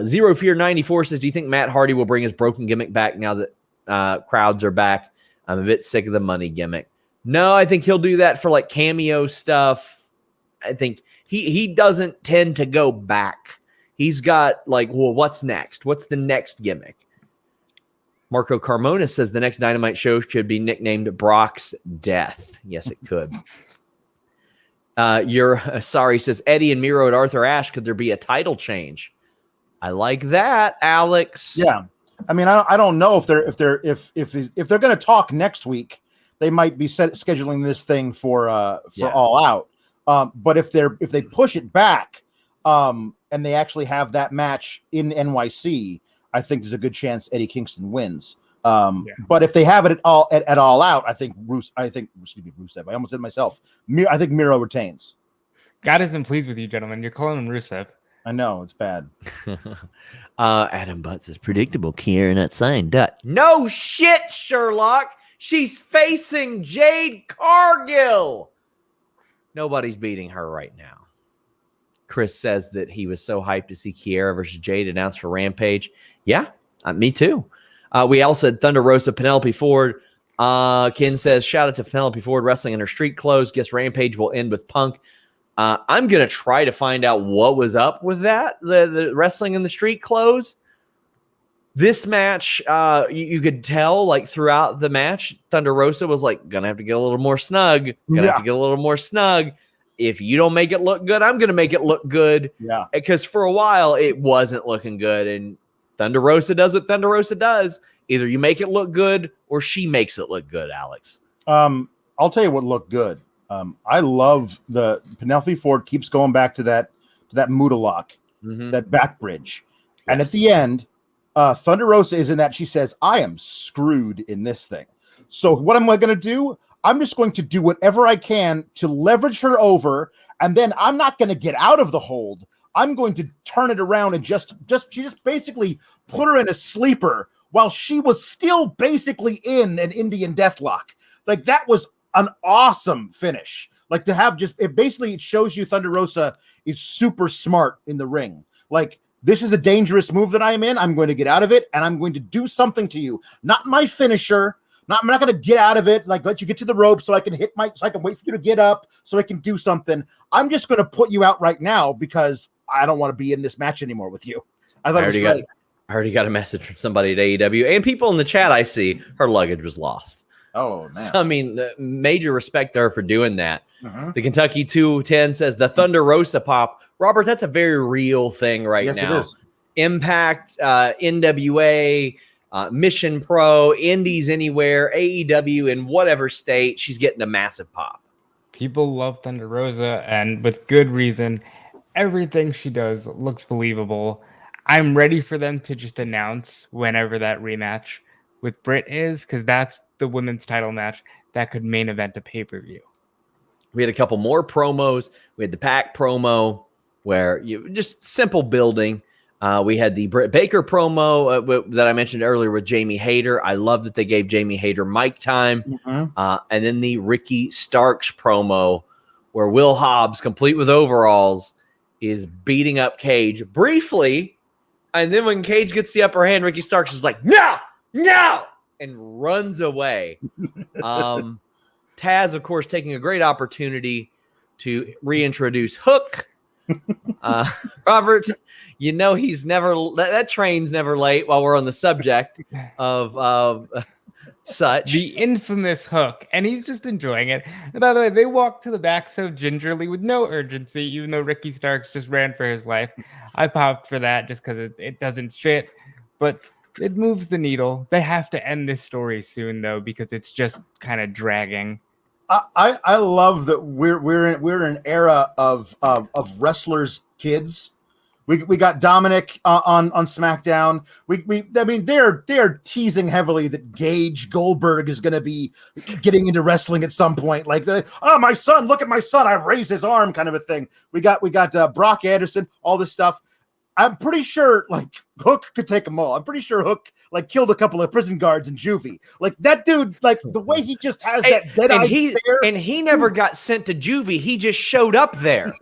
Zero Fear 94 says, do you think Matt Hardy will bring his broken gimmick back now that crowds are back? I'm a bit sick of the money gimmick. No, I think he'll do that for like cameo stuff. I think he doesn't tend to go back. He's got like, well, what's next? What's the next gimmick? Marco Carmona says the next Dynamite show should be nicknamed Brock's Death. Yes, it could. Sorry says Eddie and Miro at Arthur Ashe. Could there be a title change? I like that, Alex. Yeah, I mean, I don't know if they're going to talk next week. They might be scheduling this thing for All Out. But if they push it back, and they actually have that match in NYC, I think there's a good chance Eddie Kingston wins. But if they have it at All Out, I think Rusev. I almost said myself. I think Miro retains. God isn't pleased with you, gentlemen. You're calling him Rusev. I know it's bad. Adam Butts is predictable. Kiera not signed. No shit, Sherlock. She's facing Jade Cargill. Nobody's beating her right now. Chris says that he was so hyped to see Kiera versus Jade announced for Rampage. Yeah, me too. We also had Thunder Rosa, Penelope Ford. Ken says, shout out to Penelope Ford wrestling in her street clothes. Guess Rampage will end with Punk I'm going to try to find out what was up with that, the wrestling in the street clothes. This match, you could tell, like, throughout the match, Thunder Rosa was like, gonna have to get a little more snug. Gonna have to get a little more snug. If you don't make it look good, I'm gonna make it look good. Yeah. Because for a while, it wasn't looking good. And Thunder Rosa does what Thunder Rosa does. Either you make it look good or she makes it look good, Alex. I'll tell you what looked good. I love the Penelope Ford keeps going back to that Muda lock, that back bridge. Yes. And at the end, Thunder Rosa is in that. She says, I am screwed in this thing. So what am I going to do? I'm just going to do whatever I can to leverage her over. And then I'm not going to get out of the hold. I'm going to turn it around and she just basically put her in a sleeper while she was still basically in an Indian deathlock. Like, that was an awesome finish. Like, to have it shows you Thunder Rosa is super smart in the ring. Like, this is a dangerous move that I am in. I'm going to get out of it, and I'm going to do something to you. Not my finisher. I'm not going to get out of it, like let you get to the rope so I can so I can wait for you to get up so I can do something. I'm just going to put you out right now because I don't want to be in this match anymore with you. I already got a message from somebody at AEW and people in the chat. I see her luggage was lost. Oh, man. So, I mean, major respect to her for doing that. The Kentucky 210 says the Thunder Rosa pop. Robert, that's a very real thing now. Yes, it is. Impact, NWA, Mission Pro, Indies Anywhere, AEW in whatever state, she's getting a massive pop. People love Thunder Rosa, and with good reason. Everything she does looks believable. I'm ready for them to just announce whenever that rematch with Britt is, because that's the women's title match that could main event a pay-per-view. We had a couple more promos. We had the Pac promo where just simple building. We had the Britt Baker promo that I mentioned earlier with Jamie Hayter. I love that they gave Jamie Hayter mic time. And then the Ricky Starks promo where Will Hobbs, complete with overalls, is beating up Cage briefly. And then when Cage gets the upper hand, Ricky Starks is like, no, and runs away. Taz, of course, taking a great opportunity to reintroduce Hook. Robert, he's never that train's never late. While we're on the subject of such, the infamous Hook, and he's just enjoying it. And by the way, they walk to the back so gingerly with no urgency, even though Ricky Starks just ran for his life. I popped for that just because it doesn't fit, but it moves the needle. They have to end this story soon, though, because it's just kind of dragging. I love that we're in an era of wrestlers' kids. We got Dominic on SmackDown. They're teasing heavily that Gage Goldberg is going to be getting into wrestling at some point. Like, oh, my son, look at my son, I raised his arm, kind of a thing. We got Brock Anderson, all this stuff. I'm pretty sure like Hook could take them all. I'm pretty sure Hook like killed a couple of prison guards in juvie. Like that dude, like the way he just has that dead-eyed stare. And he never got sent to juvie. He just showed up there.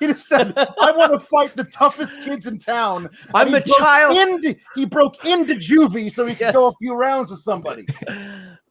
He just said, I want to fight the toughest kids in town. I'm a child. He broke into juvie so he could go a few rounds with somebody.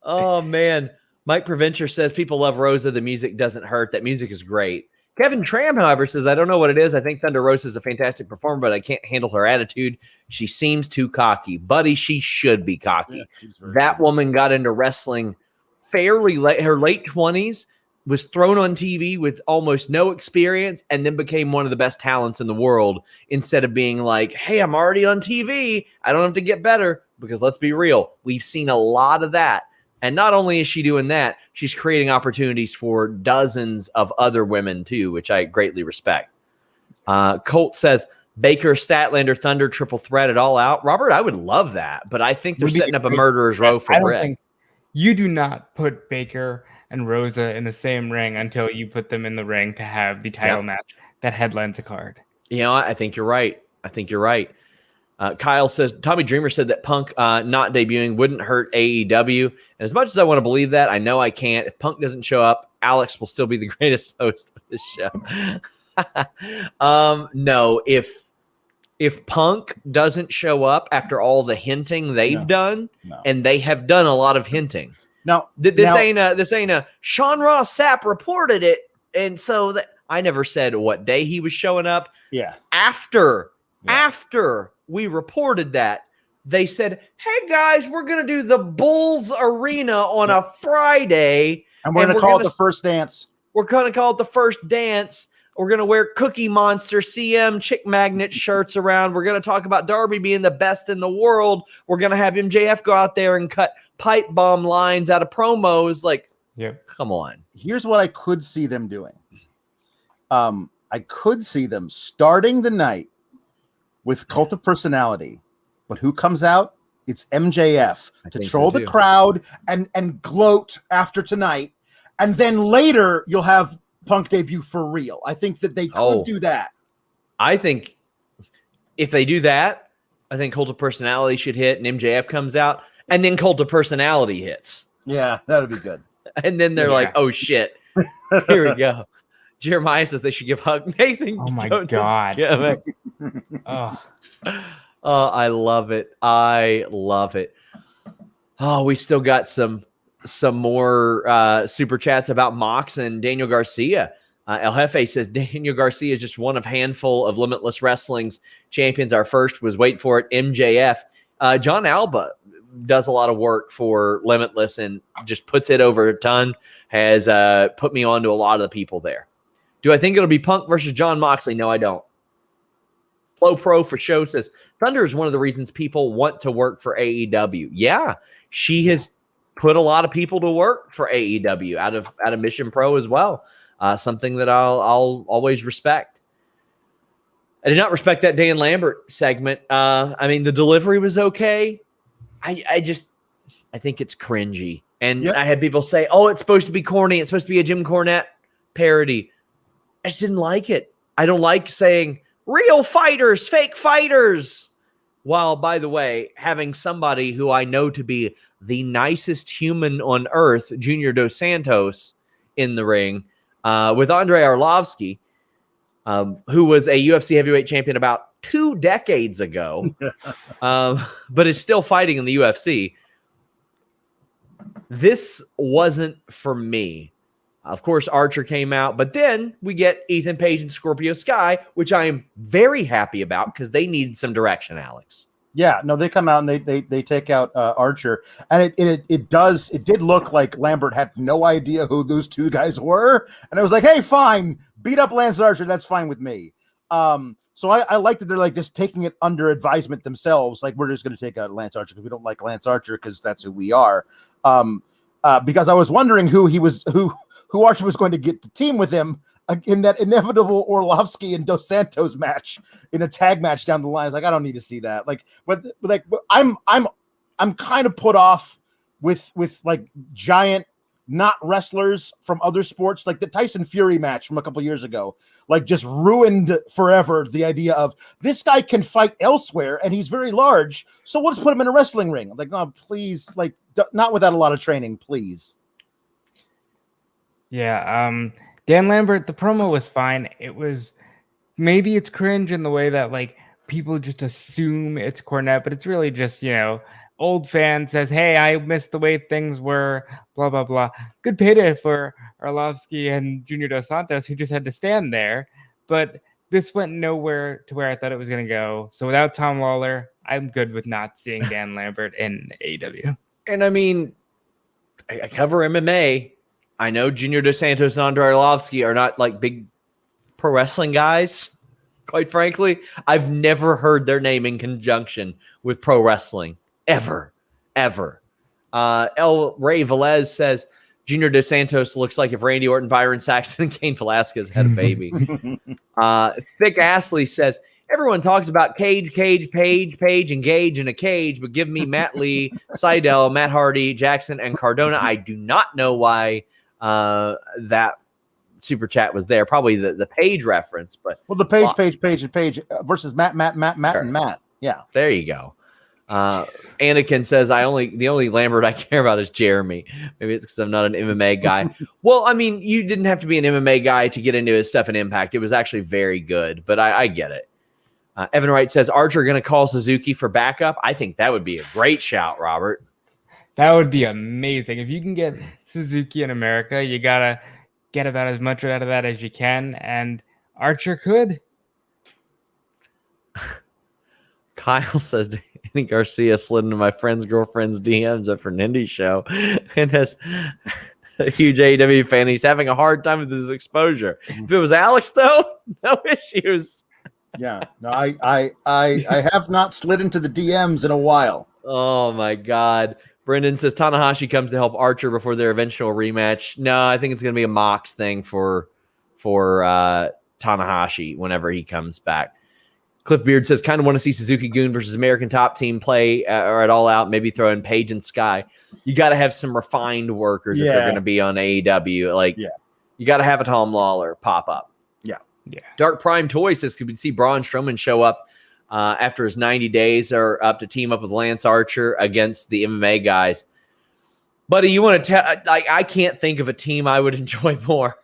Oh, man. Mike Preventure says people love Rosa. The music doesn't hurt. That music is great. Kevin Tram, however, says, I don't know what it is. I think Thunder Rosa is a fantastic performer, but I can't handle her attitude. She seems too cocky. Buddy, she should be cocky. Yeah, that woman got into wrestling fairly late. Her late 20s, was thrown on TV with almost no experience, and then became one of the best talents in the world instead of being like, hey, I'm already on TV. I don't have to get better. Because let's be real, we've seen a lot of that. And not only is she doing that, she's creating opportunities for dozens of other women too, which I greatly respect. Colt says, Baker, Statlander, Thunder, triple threat it all out. Robert, I would love that, but I think they're setting up a murderer's row for Britt. You do not put Baker and Rosa in the same ring until you put them in the ring to have the title match that headlines a card. You know, I think you're right. Kyle says, Tommy Dreamer said that Punk not debuting wouldn't hurt AEW. And as much as I want to believe that, I know I can't. If Punk doesn't show up, Alex will still be the greatest host of this show. No, if Punk doesn't show up after all the hinting they've done, and they have done a lot of hinting. Now, this ain't a Shawn Ross Sapp reported it. And so that I never said what day he was showing up. Yeah. After we reported that, they said, hey, guys, we're going to do the Bulls Arena on a Friday. And we're going to call it the first dance. We're going to call it the first dance. We're going to wear Cookie Monster CM Chick Magnet shirts around. We're going to talk about Darby being the best in the world. We're going to have MJF go out there and cut pipe bomb lines out of promos. Like, come on. Here's what I could see them doing. I could see them starting the night with Cult of Personality. But who comes out? It's MJF to troll the crowd and gloat after tonight. And then later you'll have Punk debut for real. I think that they could do that. I think if they do that, I think Cult of Personality should hit and MJF comes out and then Cult of Personality hits. Yeah, that would be good. And then they're like, oh shit, here we go. Jeremiah says they should give Hug Nathan. Oh my God. I love it. I love it. Oh, we still got some more super chats about Mox and Daniel Garcia. El Jefe says Daniel Garcia is just one of handful of Limitless Wrestling's champions. Our first was, wait for it, MJF. John Alba does a lot of work for Limitless and just puts it over a ton, has put me on to a lot of the people there. Do I think it'll be Punk versus John Moxley? No, I don't. Flow Pro for show says Thunder is one of the reasons people want to work for AEW. Yeah, she has put a lot of people to work for AEW out of Mission Pro as well. Something that I'll always respect. I did not respect that Dan Lambert segment. I mean, the delivery was okay. I think it's cringy. And I had people say, oh, it's supposed to be corny. It's supposed to be a Jim Cornette parody. I just didn't like it. I don't like saying real fighters, fake fighters. While, by the way, having somebody who I know to be the nicest human on earth, Junior Dos Santos, in the ring with Andrei Arlovsky, who was a UFC heavyweight champion about 2 decades ago, but is still fighting in the UFC. This wasn't for me. Of course, Archer came out, but then we get Ethan Page and Scorpio Sky, which I am very happy about because they needed some direction, Alex. Yeah, no, they come out and they take out Archer, and it did look like Lambert had no idea who those two guys were, and I was like, hey, fine, beat up Lance Archer, that's fine with me. So I like that they're like just taking it under advisement themselves, like we're just going to take out Lance Archer because we don't like Lance Archer because that's who we are. Because I was wondering who Archer was going to get to team with him in that inevitable Orlovsky and Dos Santos match in a tag match down the line. I was like, I don't need to see that. But I'm kind of put off with like giant not wrestlers from other sports, like the Tyson Fury match from a couple years ago, like just ruined forever the idea of this guy can fight elsewhere and he's very large, so we'll just put him in a wrestling ring. I'm like, no, please, like not without a lot of training, please. Yeah, Dan Lambert, the promo was fine. Maybe it's cringe in the way that like people just assume it's Cornette, but it's really just, old fan says, hey, I missed the way things were, blah, blah, blah. Good payday for Arlovsky and Junior Dos Santos, who just had to stand there. But this went nowhere to where I thought it was going to go. So without Tom Lawler, I'm good with not seeing Dan Lambert in AEW. And I mean, I cover MMA. I know Junior Dos Santos and Andrei Arlovsky are not like big pro wrestling guys. Quite frankly, I've never heard their name in conjunction with pro wrestling. Ever. El Rey Velez says Junior Dos Santos looks like if Randy Orton, Byron Saxton, and Cain Velasquez had a baby. Thick Astley says everyone talks about Page, and Gage in a cage, but give me Matt Lee, Seidel, Matt Hardy, Jackson, and Cardona. I do not know why that super chat was there. Probably the Page reference, but the Page versus Matt, sure. And Matt. Yeah, there you go. Anakin says the only Lambert I care about is Jeremy. Maybe it's because I'm not an MMA guy. Well, I mean, you didn't have to be an MMA guy to get into his stuff in Impact. It was actually very good, but I get it. Evan Wright says Archer going to call Suzuki for backup. I think that would be a great shout, Robert. That would be amazing. If you can get Suzuki in America, you gotta get about as much out of that as you can, and Archer could. Kyle says Danny Garcia slid into my friend's girlfriend's DMs at Fernandes show and has a huge AEW fan. He's having a hard time with his exposure. If it was Alex, though, no issues. Yeah, no, I have not slid into the DMs in a while. Oh my God. Brendan says Tanahashi comes to help Archer before their eventual rematch. No, I think it's going to be a Mox thing for Tanahashi whenever he comes back. Cliff Beard says, kind of want to see Suzuki Goon versus American Top Team play or at All Out, maybe throw in Paige and Sky. You got to have some refined workers if they're going to be on AEW. You got to have a Tom Lawler pop up. Yeah. Dark Prime Toy says, could we see Braun Strowman show up after his 90 days or up to team up with Lance Archer against the MMA guys? Buddy, you want to tell? I can't think of a team I would enjoy more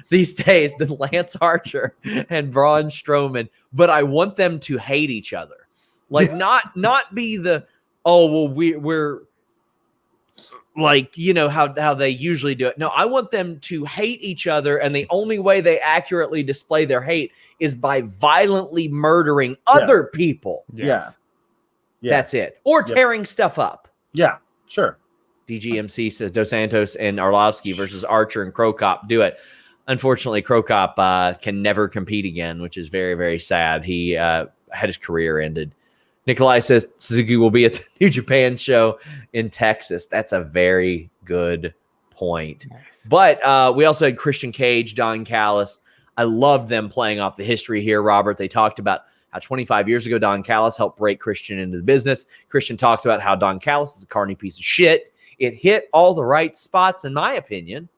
these days than Lance Archer and Braun Strowman, but I want them to hate each other. Not be the, we're like, how they usually do it. No, I want them to hate each other, and the only way they accurately display their hate is by violently murdering other people. Yeah. That's it. Or tearing stuff up. Yeah, sure. DGMC says Dos Santos and Arlovsky versus Archer and Crow Cop. Do it. Unfortunately, Crow Cop can never compete again, which is very, very sad. He had his career ended. Nikolai says Suzuki will be at the New Japan show in Texas. That's a very good point. Nice. But we also had Christian Cage, Don Callis. I loved them playing off the history here, Robert. They talked about how 25 years ago, Don Callis helped break Christian into the business. Christian talks about how Don Callis is a carny piece of shit. It hit all the right spots, in my opinion.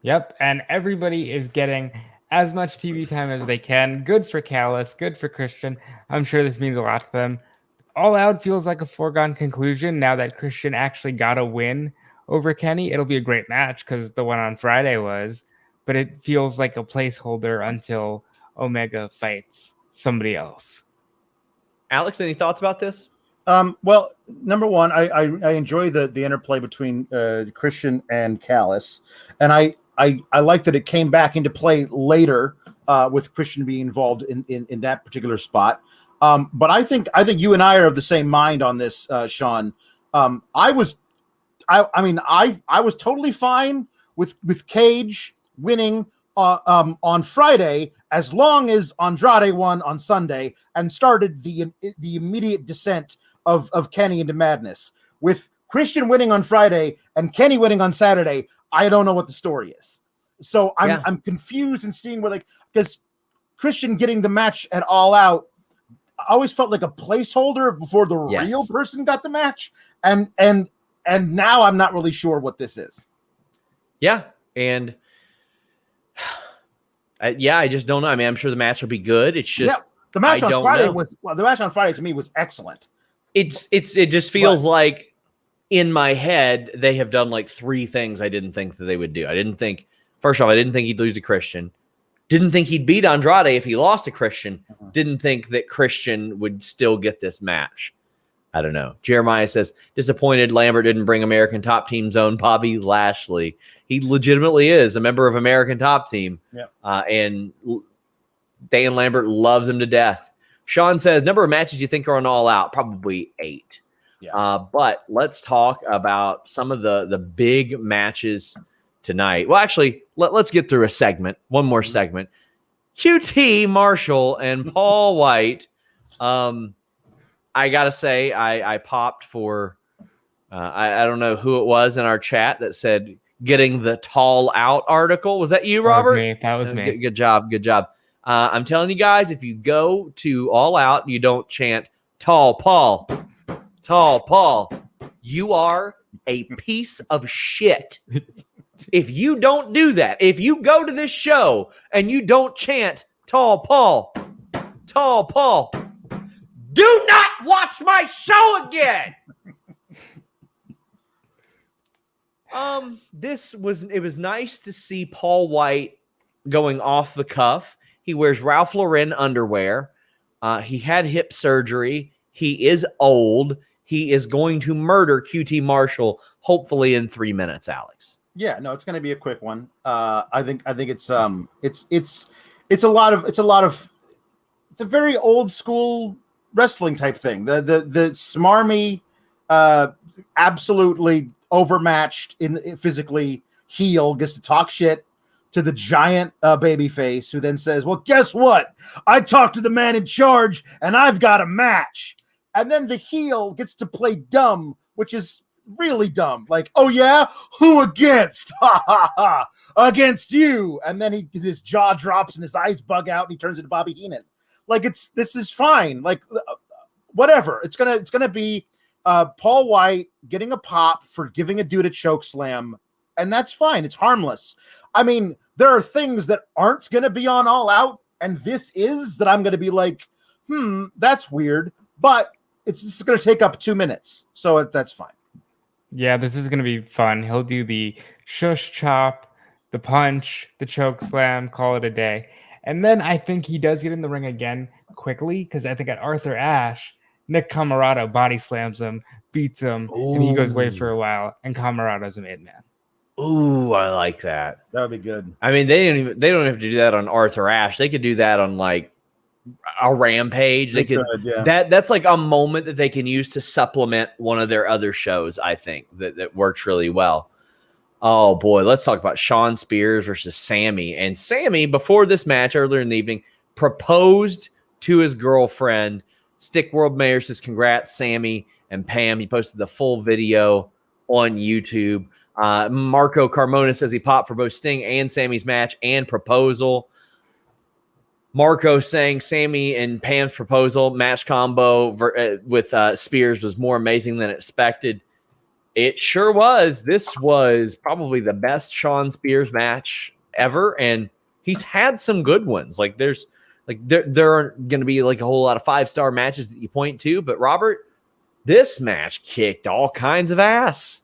Yep, and everybody is getting as much TV time as they can. Good for Callis, good for Christian. I'm sure this means a lot to them. All Out feels like a foregone conclusion now that Christian actually got a win over Kenny. It'll be a great match because the one on Friday was, but it feels like a placeholder until Omega fights somebody else. Alex, any thoughts about this? Well, number one, I enjoy the interplay between Christian and Callis, and I like that it came back into play later with Christian being involved in that particular spot. But I think you and I are of the same mind on this, Shawn. I was totally fine with Cage winning on Friday as long as Andrade won on Sunday and started the immediate descent of Kenny into madness. With Christian winning on Friday and Kenny winning on Saturday, I don't know what the story is. So I'm confused in seeing because Christian getting the match at All Out, I always felt like a placeholder before the real person got the match, and now I'm not really sure what this is. Yeah, and I just don't know. I mean, I'm sure the match will be good. It's just the match on Friday the match on Friday to me was excellent. It just feels like in my head they have done like three things I didn't think that they would do. First off, I didn't think he'd lose to Christian. Didn't think he'd beat Andrade if he lost to Christian. Didn't think that Christian would still get this match. I don't know. Jeremiah says, disappointed Lambert didn't bring American Top Team's own Bobby Lashley. He legitimately is a member of American Top Team. And Dan Lambert loves him to death. Shawn says, number of matches you think are on All Out? Probably 8. But let's talk about some of the big matches tonight. Well, actually, let's get through one more segment. QT Marshall and Paul White. I gotta say, I popped for I don't know who it was in our chat that said getting the tall out article. Was that you, Robert? That was me. Good job. I'm telling you guys, if you go to All Out and you don't chant tall Paul, you are a piece of shit. If you don't do that, if you go to this show and you don't chant tall Paul, do not watch my show again. It was nice to see Paul White going off the cuff. He wears Ralph Lauren underwear. He had hip surgery. He is old. He is going to murder QT Marshall, hopefully in 3 minutes, Alex. Yeah, no, it's going to be a quick one. I think it's a lot of it's a very old school wrestling type thing. The smarmy, absolutely overmatched physically heel gets to talk shit to the giant baby face, who then says, "Well, guess what? I talked to the man in charge, and I've got a match." And then the heel gets to play dumb, which is really dumb. Like, "Oh yeah, who against? Ha ha ha! Against you!" And then his jaw drops and his eyes bug out, and he turns into Bobby Heenan. Like, this is fine. Like, whatever. It's gonna be Paul White getting a pop for giving a dude a choke slam, and that's fine. It's harmless. I mean, there are things that aren't gonna be on All Out, and this is that I'm gonna be like, that's weird, but it's just gonna take up 2 minutes, so that's fine. Yeah, this is going to be fun. He'll do the shush chop, the punch, the choke slam, call it a day. And then I think he does get in the ring again quickly, because I think at Arthur Ashe, Nick Camarado body slams him, beats him, and he goes away for a while, and Camarado's a made man. Ooh, I like that. That would be good. I mean, they don't have to do that on Arthur Ashe. They could do that on like a Rampage. They could yeah. That's like a moment that they can use to supplement one of their other shows. I think that works really well. Oh boy, let's talk about Shawn Spears versus Sammy. And Sammy, before this match earlier in the evening, proposed to his girlfriend. Stick World Mayor says, "Congrats, Sammy and Pam." He posted the full video on YouTube. Marco Carmona says he popped for both Sting and Sammy's match and proposal. Marco saying Sammy and Pam's proposal match combo with Spears was more amazing than expected. It sure was. This was probably the best Shawn Spears match ever, and he's had some good ones. Like there aren't going to be like a whole lot of 5-star matches that you point to, but Robert, this match kicked all kinds of ass.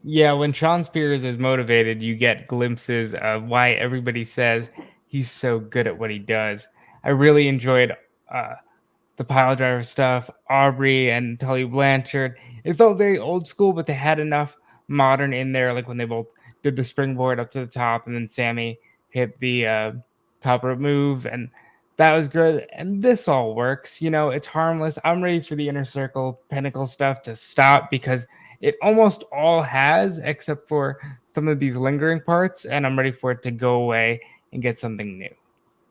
Yeah, when Shawn Spears is motivated, you get glimpses of why everybody says he's so good at what he does. I really enjoyed the pile driver stuff, Aubrey and Tully Blanchard. It felt very old school, but they had enough modern in there, like when they both did the springboard up to the top, and then Sammy hit the top rope move, and that was good. And this all works. You know, it's harmless. I'm ready for the Inner Circle Pinnacle stuff to stop, because it almost all has, except for some of these lingering parts, and I'm ready for it to go away and get something new.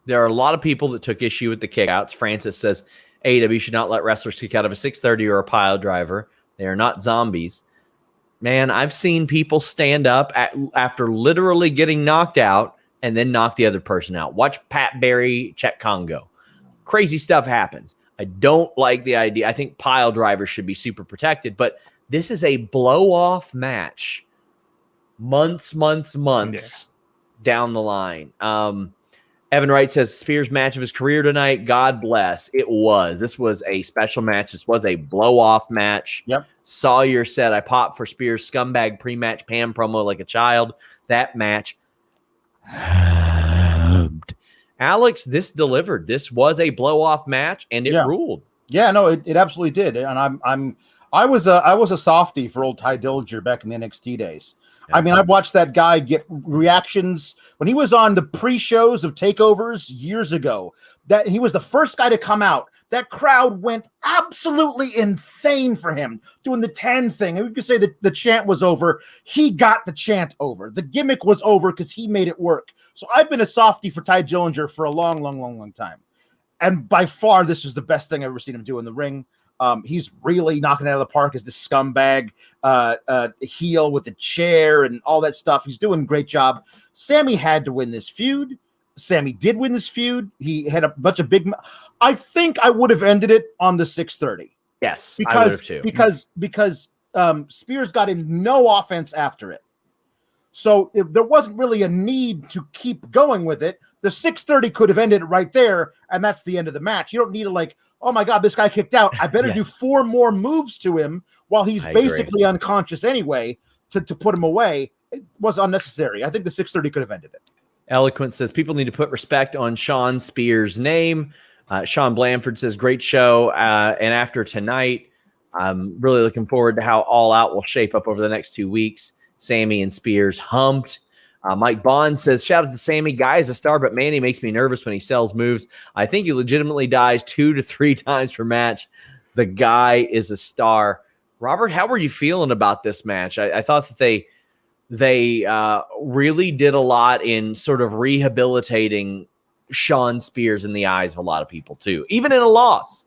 There are a lot of people that took issue with the kickouts. Francis says AEW should not let wrestlers kick out of a 630 or a pile driver. They are not zombies. Man, I've seen people stand up after literally getting knocked out and then knock the other person out. Watch Pat Barry check Congo. Crazy stuff happens. I don't like the idea. I think pile drivers should be super protected, but this is a blow-off match. Months down the line. Evan Wright says Spears' match of his career tonight. God bless. It was. This was a special match. This was a blow-off match. Yep. Sawyer said, "I popped for Spears' scumbag pre-match Pam promo like a child." That match. Alex, this delivered. This was a blow-off match, and it ruled. Yeah, no, it absolutely did. And I was a softie for old Ty Dillinger back in the NXT days. I mean, I watched that guy get reactions when he was on the pre-shows of takeovers years ago. That he was the first guy to come out. That crowd went absolutely insane for him, doing the 10 thing. And we could say that the chant was over. He got the chant over. The gimmick was over because he made it work. So I've been a softie for Ty Dillinger for a long time. And by far, this is the best thing I've ever seen him do in the ring. He's really knocking it out of the park as this scumbag heel with the chair and all that stuff. He's doing a great job. Sammy had to win this feud. Sammy did win this feud. He had a bunch of big. I think I would have ended it on the 630. Yes, I would have too. Because Spears got him no offense after it. So there wasn't really a need to keep going with it. The 630 could have ended it right there, and that's the end of the match. You don't need to like, oh my God, this guy kicked out. I better do 4 more moves to him while he's basically unconscious anyway to put him away. It was unnecessary. I think the 630 could have ended it. Eloquent says people need to put respect on Shawn Spears' name. Sean Blanford says great show. And after tonight, I'm really looking forward to how All Out will shape up over the next 2 weeks. Sammy and Spears humped. Mike Bond says, shout out to Sammy. Guy is a star, but man, he makes me nervous when he sells moves. I think he legitimately dies 2 to 3 times per match. The guy is a star. Robert, how were you feeling about this match? I thought that they really did a lot in sort of rehabilitating Shawn Spears in the eyes of a lot of people too, even in a loss.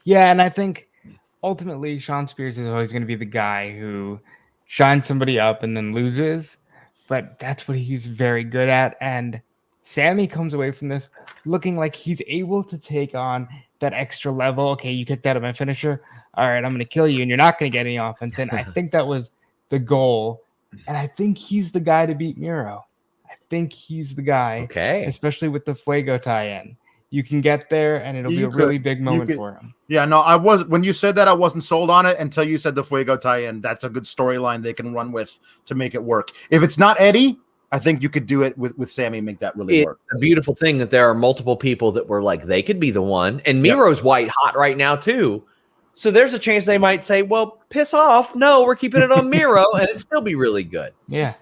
Yeah, and I think ultimately Shawn Spears is always going to be the guy who shines somebody up and then loses. But that's what he's very good at. And Sammy comes away from this looking like he's able to take on that extra level. Okay, you get that at my finisher. All right, I'm going to kill you, and you're not going to get any offense. And I think that was the goal. And I think he's the guy to beat Miro. I think he's the guy. Okay. Especially with the Fuego tie-in. You can get there, and it'll be a really big moment for him. Yeah, no, when you said that, I wasn't sold on it until you said the Fuego tie-in. That's a good storyline they can run with to make it work. If it's not Eddie, I think you could do it with Sammy, make that really work. It's a beautiful thing that there are multiple people that were like, they could be the one. And Miro's white hot right now, too. So there's a chance they might say, well, piss off. No, we're keeping it on Miro, and it'd still be really good. Yeah.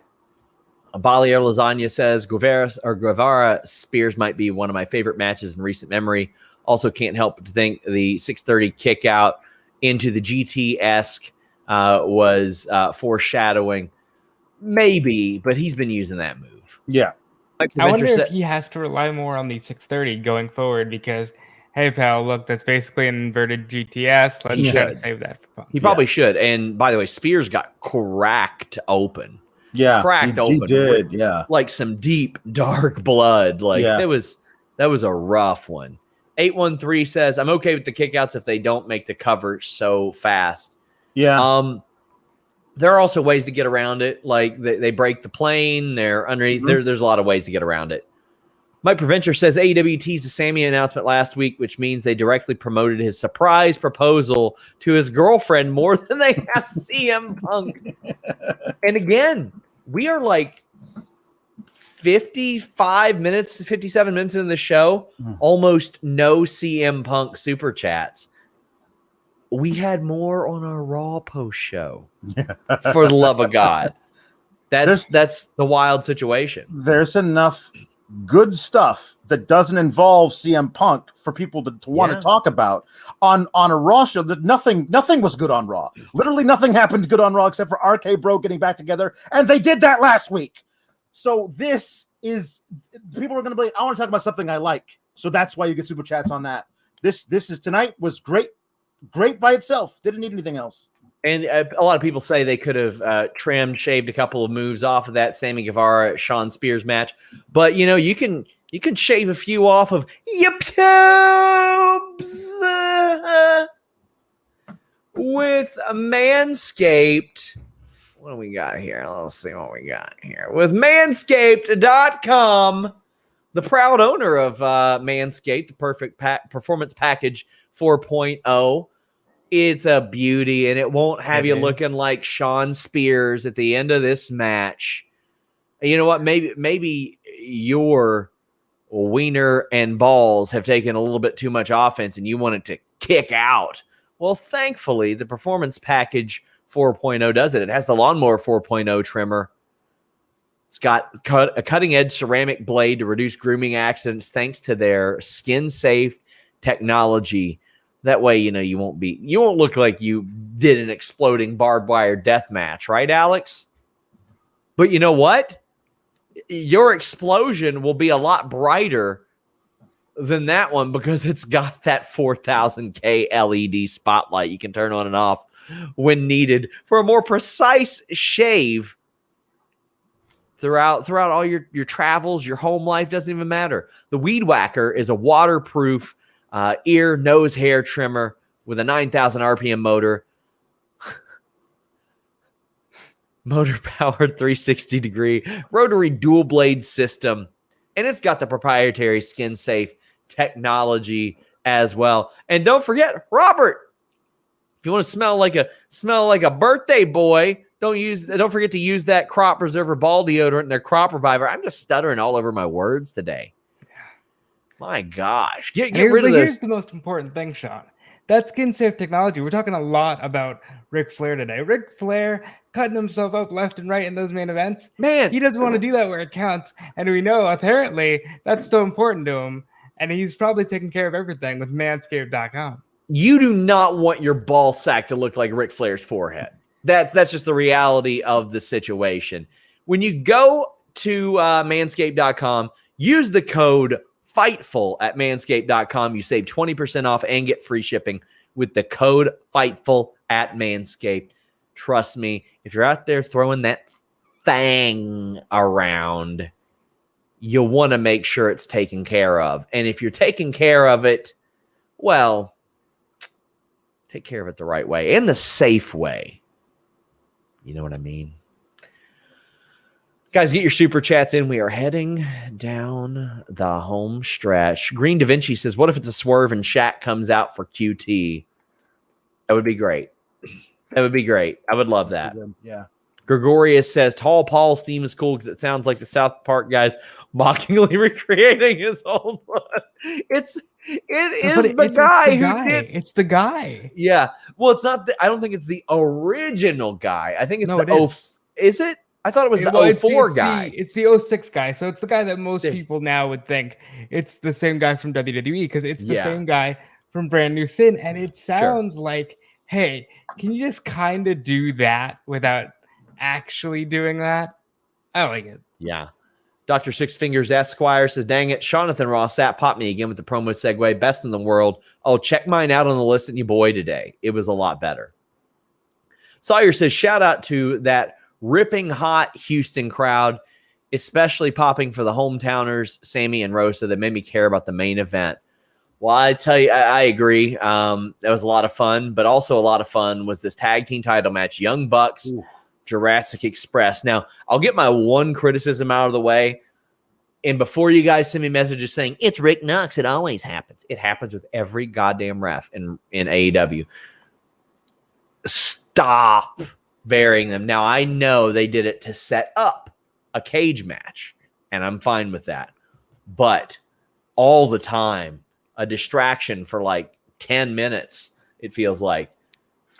Balier Lasagna says Guevara Spears might be one of my favorite matches in recent memory. Also can't help but to think the 630 kick out into the GT-esque was foreshadowing. Maybe, but he's been using that move. Yeah. I wonder if he has to rely more on the 630 going forward because, hey, pal, look, that's basically an inverted GTS. Let's try to save that for fun. He probably should. And by the way, Spears got cracked open. Yeah, cracked open. He did, like some deep, dark blood. That was a rough one. 813 says, I'm okay with the kickouts if they don't make the cover so fast. Yeah. There are also ways to get around it. Like they break the plane. They're underneath. There's a lot of ways to get around it. Mike Preventure says AEW teased the Sammy announcement last week, which means they directly promoted his surprise proposal to his girlfriend more than they have CM Punk. And again, we are like 57 minutes into the show, almost no CM Punk super chats. We had more on our Raw post show. For the love of God. That's the wild situation. There's enough good stuff that doesn't involve CM Punk for people to want to talk about on a Raw show. That nothing was good on Raw. Literally nothing happened good on Raw except for RK Bro getting back together, and they did that last week. So this is people are going to be. I want to talk about something I like, so that's why you get super chats on that. This is tonight was great by itself. Didn't need anything else. And a lot of people say they could have shaved a couple of moves off of that Sammy Guevara Shawn Spears match, but you can shave a few off of your pubes with a Manscaped. What do we got here? Let's see what we got here with Manscaped.com, the proud owner of Manscaped, the perfect performance package 4.0. It's a beauty, and it won't have you looking like Shawn Spears at the end of this match. You know what? Maybe your wiener and balls have taken a little bit too much offense, and you want it to kick out. Well, thankfully, the Performance Package 4.0 does it. It has the Lawnmower 4.0 trimmer. It's got a cutting-edge ceramic blade to reduce grooming accidents thanks to their skin-safe technology. That way, you won't look like you did an exploding barbed wire death match, right, Alex? But you know what? Your explosion will be a lot brighter than that one because it's got that 4000K LED spotlight you can turn on and off when needed for a more precise shave throughout all your travels, your home life, doesn't even matter. The Weed Whacker is a waterproof ear, nose, hair trimmer with a 9,000 RPM motor. Motor-powered 360-degree rotary dual-blade system. And it's got the proprietary skin-safe technology as well. And don't forget, Robert, if you want to smell like a birthday boy, don't forget to use that Crop Preserver ball deodorant and their Crop Reviver. I'm just stuttering all over my words today. My gosh. Get rid of this. Here's the most important thing, Sean. That's skin safe technology. We're talking a lot about Ric Flair today. Ric Flair cutting himself up left and right in those main events. Man, he doesn't want to do that where it counts. And we know apparently that's still important to him. And he's probably taking care of everything with Manscaped.com. You do not want your ball sack to look like Ric Flair's forehead. That's just the reality of the situation. When you go to Manscaped.com, use the code Fightful at Manscaped.com. You save 20% off and get free shipping with the code Fightful at Manscaped. Trust me, if you're out there throwing that thing around, you'll want to make sure it's taken care of. And if you're taking care of it, well, take care of it the right way and the safe way. You know what I mean? Guys, get your super chats in. We are heading down the home stretch. Green Da Vinci says, what if it's a swerve and Shaq comes out for QT? That would be great. That would be great. I would love that. Yeah. Gregorius says, Tall Paul's theme is cool because it sounds like the South Park guys mockingly recreating his old one. It is the guy who did. It's the guy. Yeah. Well, it's not. I don't think it's the original guy. I think it's Is it? I thought it was the 04 guy. It's the 06 guy. So it's the guy that most people now would think it's the same guy from WWE because it's the same guy from Brand New Sin. And it sounds like, hey, can you just kind of do that without actually doing that? I like it. Yeah. Dr. Six Fingers Esquire says, dang it, Jonathan Ross Sapp popped me again with the promo segue. Best in the world. Oh, check mine out on the list and you boy today. It was a lot better. Sawyer says, shout out to that ripping hot Houston crowd, especially popping for the hometowners, Sammy and Rosa, that made me care about the main event. Well, I tell you, I agree. That was a lot of fun, but also a lot of fun was this tag team title match, Young Bucks, Jurassic Express. Now, I'll get my one criticism out of the way. And before you guys send me messages saying, it's Rick Knox, it always happens. It happens with every goddamn ref in AEW. Stop burying them. Now, I know they did it to set up a cage match, and I'm fine with that. But all the time, a distraction for like 10 minutes, it feels like.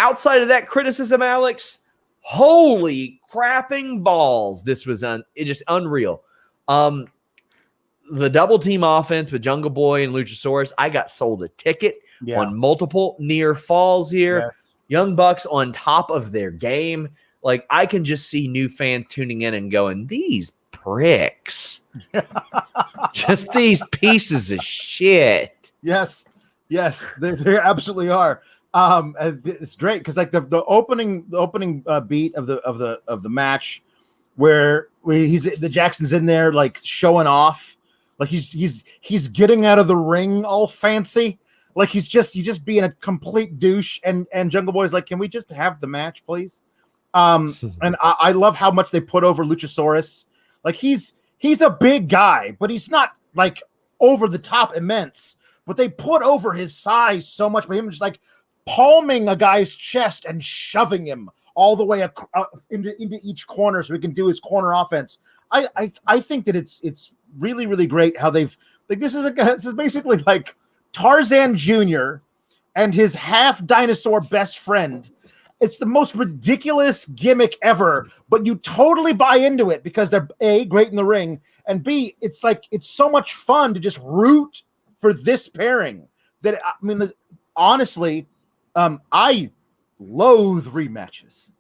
Outside of that criticism, Alex, holy crapping balls. This was just unreal. The double team offense with Jungle Boy and Luchasaurus, I got sold a ticket on multiple near falls here. Yeah. Young Bucks on top of their game. Like, I can just see new fans tuning in and going, these pricks. Just these pieces of shit. Yes, they absolutely are. It's great because like the opening beat of the match where the Jackson's in there like showing off, like he's getting out of the ring all fancy. Like he's just being a complete douche, and Jungle Boy's like, can we just have the match, please? And I love how much they put over Luchasaurus. Like he's a big guy, but he's not like over the top immense. But they put over his size so much by him just like palming a guy's chest and shoving him all the way into each corner so he can do his corner offense. I think that it's really, really great how they've like this is basically like Tarzan Jr. and his half dinosaur best friend. It's the most ridiculous gimmick ever, but you totally buy into it because they're A, great in the ring, and B, it's like it's so much fun to just root for this pairing that I mean, honestly, I loathe rematches.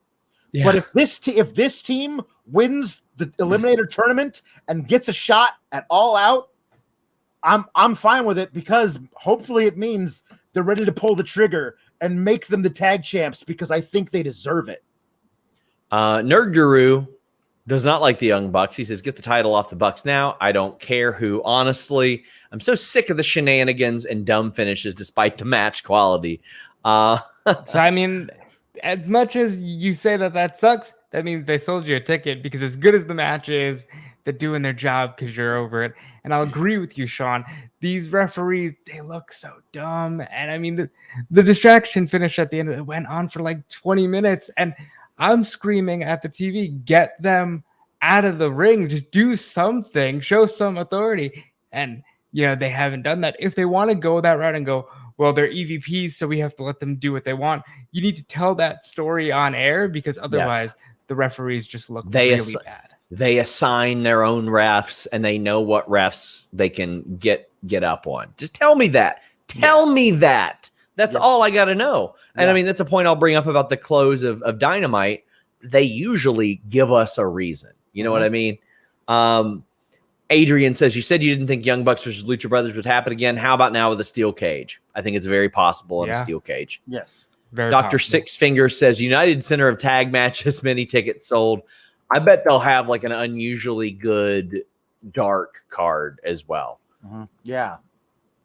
Yeah. But if this team wins the Eliminator tournament and gets a shot at All Out, I'm fine with it because hopefully it means they're ready to pull the trigger and make them the tag champs because I think they deserve it. Nerd Guru does not like the Young Bucks. He says, get the title off the Bucks now. I don't care who. Honestly, I'm so sick of the shenanigans and dumb finishes despite the match quality. So, I mean, as much as you say that sucks, that means they sold you a ticket because as good as the match is, they're doing their job because you're over it. And I'll agree with you, Shawn. These referees, they look so dumb. And I mean, the distraction finish at the end of it went on for like 20 minutes. And I'm screaming at the TV, get them out of the ring. Just do something. Show some authority. And, you know, they haven't done that. If they want to go that route and go, well, they're EVPs, so we have to let them do what they want. You need to tell that story on air, because otherwise the referees just look really bad. They assign their own refs, and they know what refs they can get up on. Just tell me that. Tell me that. That's all I got to know. And I mean, that's a point I'll bring up about the close of Dynamite. They usually give us a reason. You know what I mean? Adrian says, you said you didn't think Young Bucks versus Lucha Brothers would happen again. How about now with a steel cage? I think it's very possible in a steel cage. Yes. Dr. Six Fingers says, United Center of Tag Matches, many tickets sold. I bet they'll have like an unusually good dark card as well. Yeah.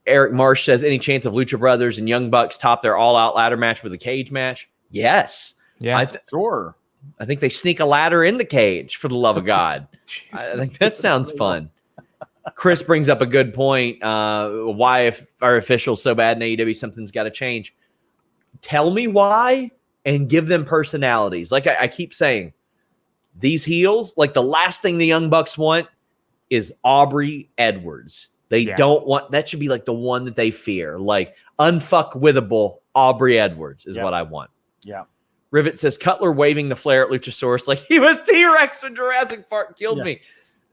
Eric Marsh says, any chance of Lucha Brothers and Young Bucks top their all-out ladder match with a cage match? Yes. Yeah, sure. I think they sneak a ladder in the cage, for the love of God. I think that sounds fun. Chris brings up a good point. Why, if our officials so bad in AEW, something's got to change. Tell me why and give them personalities. Like I keep saying, these heels, like the last thing the Young Bucks want is Aubrey Edwards. They don't want, that should be like the one that they fear. Like unfuckwithable Aubrey Edwards is what I want. Yeah. Rivet says, Cutler waving the flare at Luchasaurus like he was T-Rex when Jurassic Park killed me.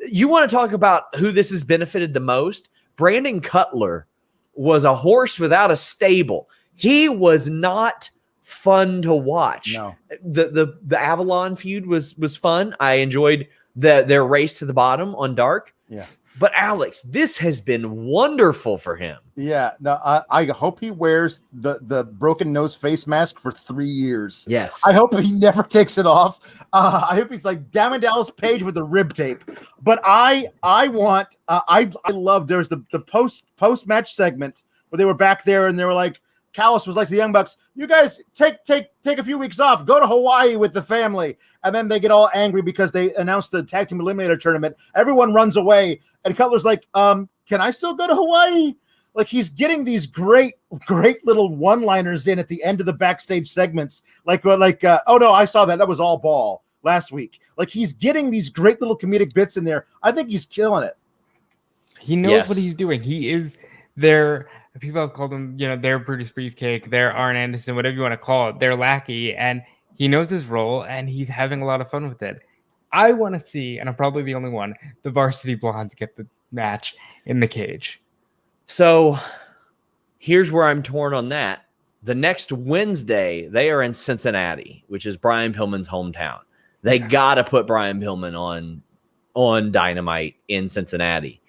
You want to talk about who this has benefited the most? Brandon Cutler was a horse without a stable. He was not fun to watch. No. The Avalon feud was fun. I enjoyed their race to the bottom on Dark. Yeah. But Alex, this has been wonderful for him. Yeah. No, I hope he wears the broken nose face mask for 3 years. Yes. I hope he never takes it off. I hope he's like Diamond Dallas Page with the rib tape. But I love, there's the post match segment where they were back there and they were like, Callis was like the Young Bucks, you guys take a few weeks off, go to Hawaii with the family. And then they get all angry because they announced the Tag Team Eliminator tournament. Everyone runs away. And Cutler's like, can I still go to Hawaii? Like, he's getting these great little one-liners in at the end of the backstage segments. Like, oh no, I saw that. That was all ball last week. Like, he's getting these great little comedic bits in there. I think he's killing it. He knows what he's doing. He is their, people have called him, their Brutus Beefcake, their Arn Anderson, whatever you want to call it, their lackey, and he knows his role, and he's having a lot of fun with it. I want to see, and I'm probably the only one, the Varsity Blondes get the match in the cage. So here's where I'm torn on that. The next Wednesday, they are in Cincinnati, which is Brian Pillman's hometown. They got to put Brian Pillman on Dynamite in Cincinnati.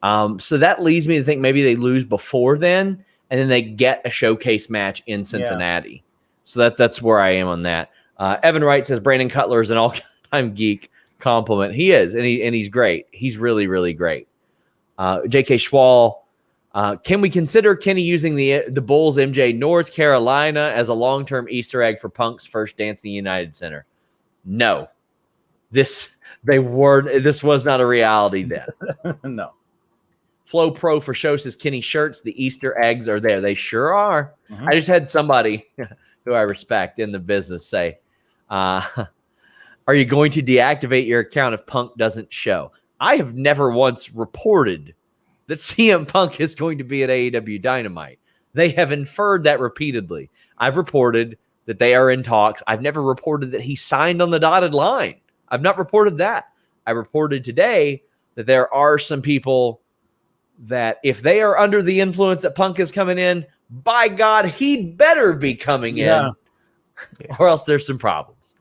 So that leads me to think maybe they lose before then, and then they get a showcase match in Cincinnati. Yeah. So that's where I am on that. Evan Wright says Brandon Cutler is an all-time geek. Compliment. He is, and he's great. He's really, really great. J.K. Schwal, can we consider Kenny using the Bulls MJ North Carolina as a long-term Easter egg for Punk's first dance in the United Center? No. This was not a reality then. No. Flow Pro for show says Kenny shirts, the Easter eggs are there. They sure are. Mm-hmm. I just had somebody who I respect in the business say, are you going to deactivate your account if Punk doesn't show? I have never once reported that CM Punk is going to be at AEW Dynamite. They have inferred that repeatedly. I've reported that they are in talks. I've never reported that he signed on the dotted line. I've not reported that. I reported today that there are some people that if they are under the influence that Punk is coming in, by God, he'd better be coming in, or else there's some problems.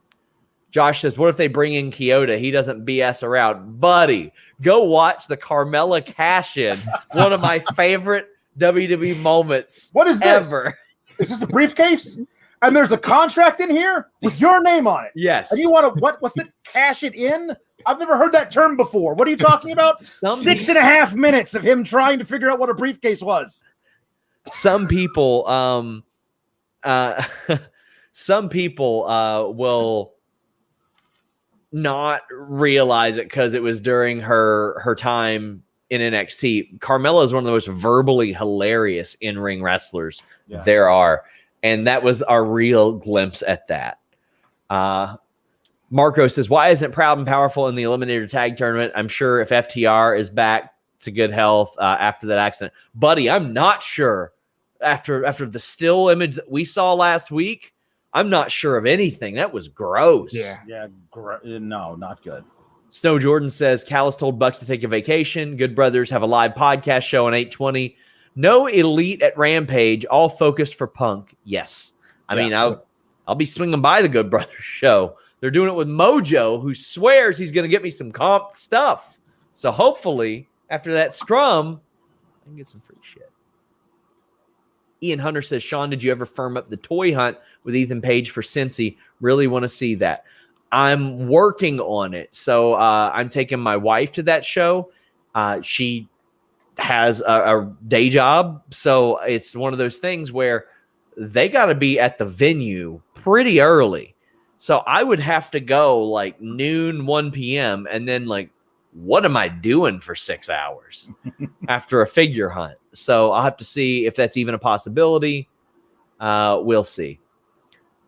Josh says, what if they bring in Kyoto? He doesn't BS around. Buddy, go watch the Carmella cash-in. One of my favorite WWE moments What is this? Ever. Is this a briefcase? And there's a contract in here with your name on it. Yes. And you want to, what's the cash it in? I've never heard that term before. What are you talking about? 6.5 minutes of him trying to figure out what a briefcase was. Some people will not realize it because it was during her time in NXT. Carmella is one of the most verbally hilarious in-ring wrestlers there are. And that was our real glimpse at that. Marco says, why isn't Proud and Powerful in the Eliminator Tag Tournament? I'm sure if FTR is back to good health after that accident. Buddy, I'm not sure after the still image that we saw last week, I'm not sure of anything. That was gross. No, not good. Snow Jordan says Callis told Bucks to take a vacation. Good Brothers have a live podcast show on 820. No Elite at Rampage, all focused for Punk. Yes. I mean, I'll be swinging by the Good Brothers show. They're doing it with Mojo, who swears he's going to get me some comp stuff. So hopefully, after that scrum, I can get some free shit. Ian Hunter says, Shawn, did you ever firm up the toy hunt with Ethan Page for Cincy? Really want to see that. I'm working on it. So I'm taking my wife to that show. She has a day job. So it's one of those things where they got to be at the venue pretty early. So I would have to go like noon, 1 p.m. And then like, what am I doing for 6 hours after a figure hunt? So I'll have to see if that's even a possibility. We'll see.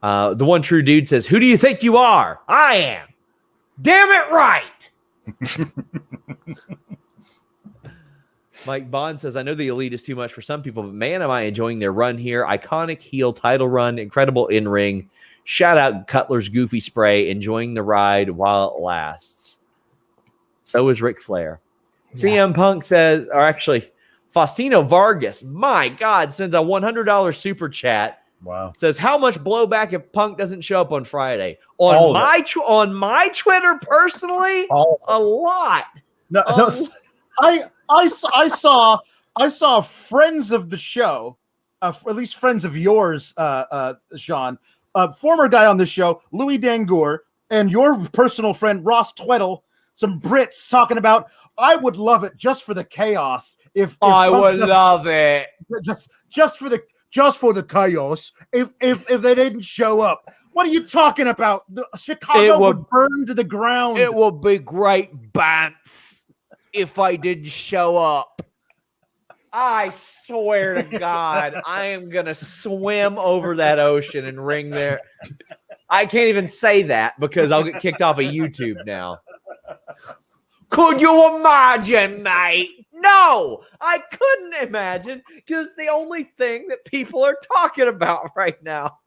The One True Dude says, who do you think you are? I am. Damn it right. Mike Bond says, I know the Elite is too much for some people, but man, am I enjoying their run here. Iconic heel title run, incredible in-ring. Shout out Cutler's Goofy Spray, enjoying the ride while it lasts. So is Ric Flair. Yeah. CM Punk says, or actually, Faustino Vargas, my God, sends a $100 super chat. Wow. Says, how much blowback if Punk doesn't show up on Friday? On my Twitter personally, a lot. No, I saw friends of the show, at least friends of yours, Shawn, former guy on the show, Louis Dangour, and your personal friend Ross Tweddle, some Brits talking about, I would love it just for the chaos. If I would love it just for the chaos. If they didn't show up, what are you talking about? Chicago would burn to the ground. It would be great, Bants, if I didn't show up. I swear to God, I am gonna swim over that ocean and ring there. I can't even say that because I'll get kicked off of YouTube now. Could you imagine, mate? No, I couldn't imagine because it's the only thing that people are talking about right now.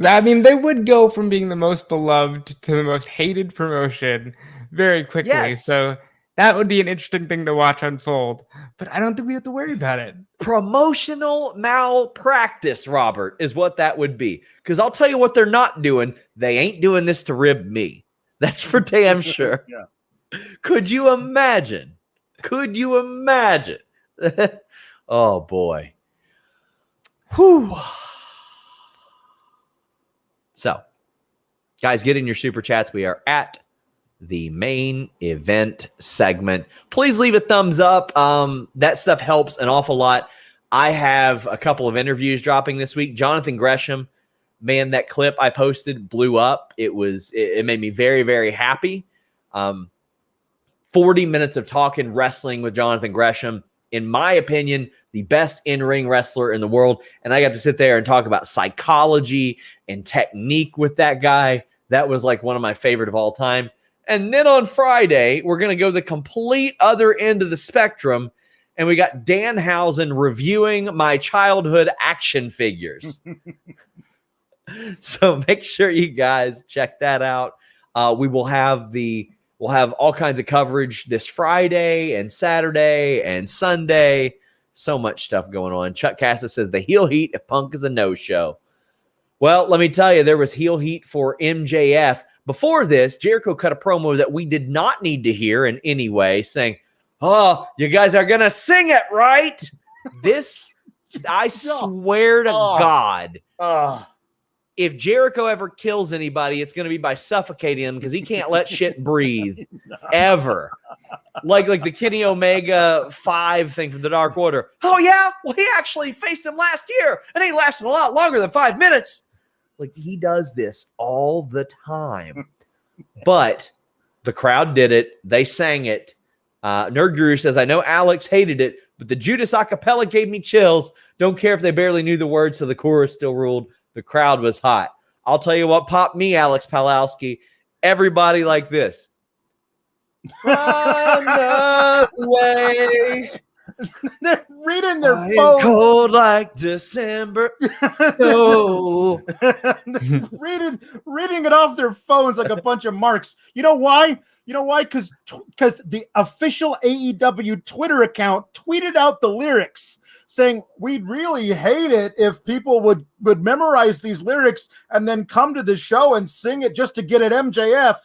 I mean, they would go from being the most beloved to the most hated promotion very quickly. Yes. So that would be an interesting thing to watch unfold. But I don't think we have to worry about it. Promotional malpractice, Robert, is what that would be. Because I'll tell you what they're not doing. They ain't doing this to rib me. That's for damn sure. Yeah. Could you imagine? Oh, boy. Whew. So, guys, get in your super chats. We are at the main event segment. Please leave a thumbs up. That stuff helps an awful lot. I have a couple of interviews dropping this week. Jonathan Gresham, man, that clip I posted blew up. It made me very, very happy. 40 minutes of talking wrestling with Jonathan Gresham. In my opinion, the best in-ring wrestler in the world. And I got to sit there and talk about psychology and technique with that guy. That was like one of my favorite of all time. And then on Friday, we're going to go the complete other end of the spectrum. And we got Danhausen reviewing my childhood action figures. So make sure you guys check that out. We'll have all kinds of coverage this Friday and Saturday and Sunday. So much stuff going on. Chuck Cassis says the heel heat if Punk is a no-show. Well, let me tell you, there was heel heat for MJF. Before this, Jericho cut a promo that we did not need to hear in any way, saying, oh, you guys are going to sing it, right? This, I swear to God, if Jericho ever kills anybody, it's going to be by suffocating him because he can't let shit breathe ever. Like the Kenny Omega 5 thing from the Dark Order. Oh, yeah? Well, he actually faced him last year, and he lasted a lot longer than 5 minutes. Like, he does this all the time. But the crowd did it. They sang it. Nerd Guru says, I know Alex hated it, but the Judas acapella gave me chills. Don't care if they barely knew the words, so the chorus still ruled. The crowd was hot. I'll tell you what popped me, Alex Pawlowski. Everybody like this. Run away. They're reading their I am phones. cold like December. No. reading it off their phones like a bunch of marks. You know why? Because the official AEW Twitter account tweeted out the lyrics saying, we'd really hate it if people would memorize these lyrics and then come to the show and sing it just to get at MJF.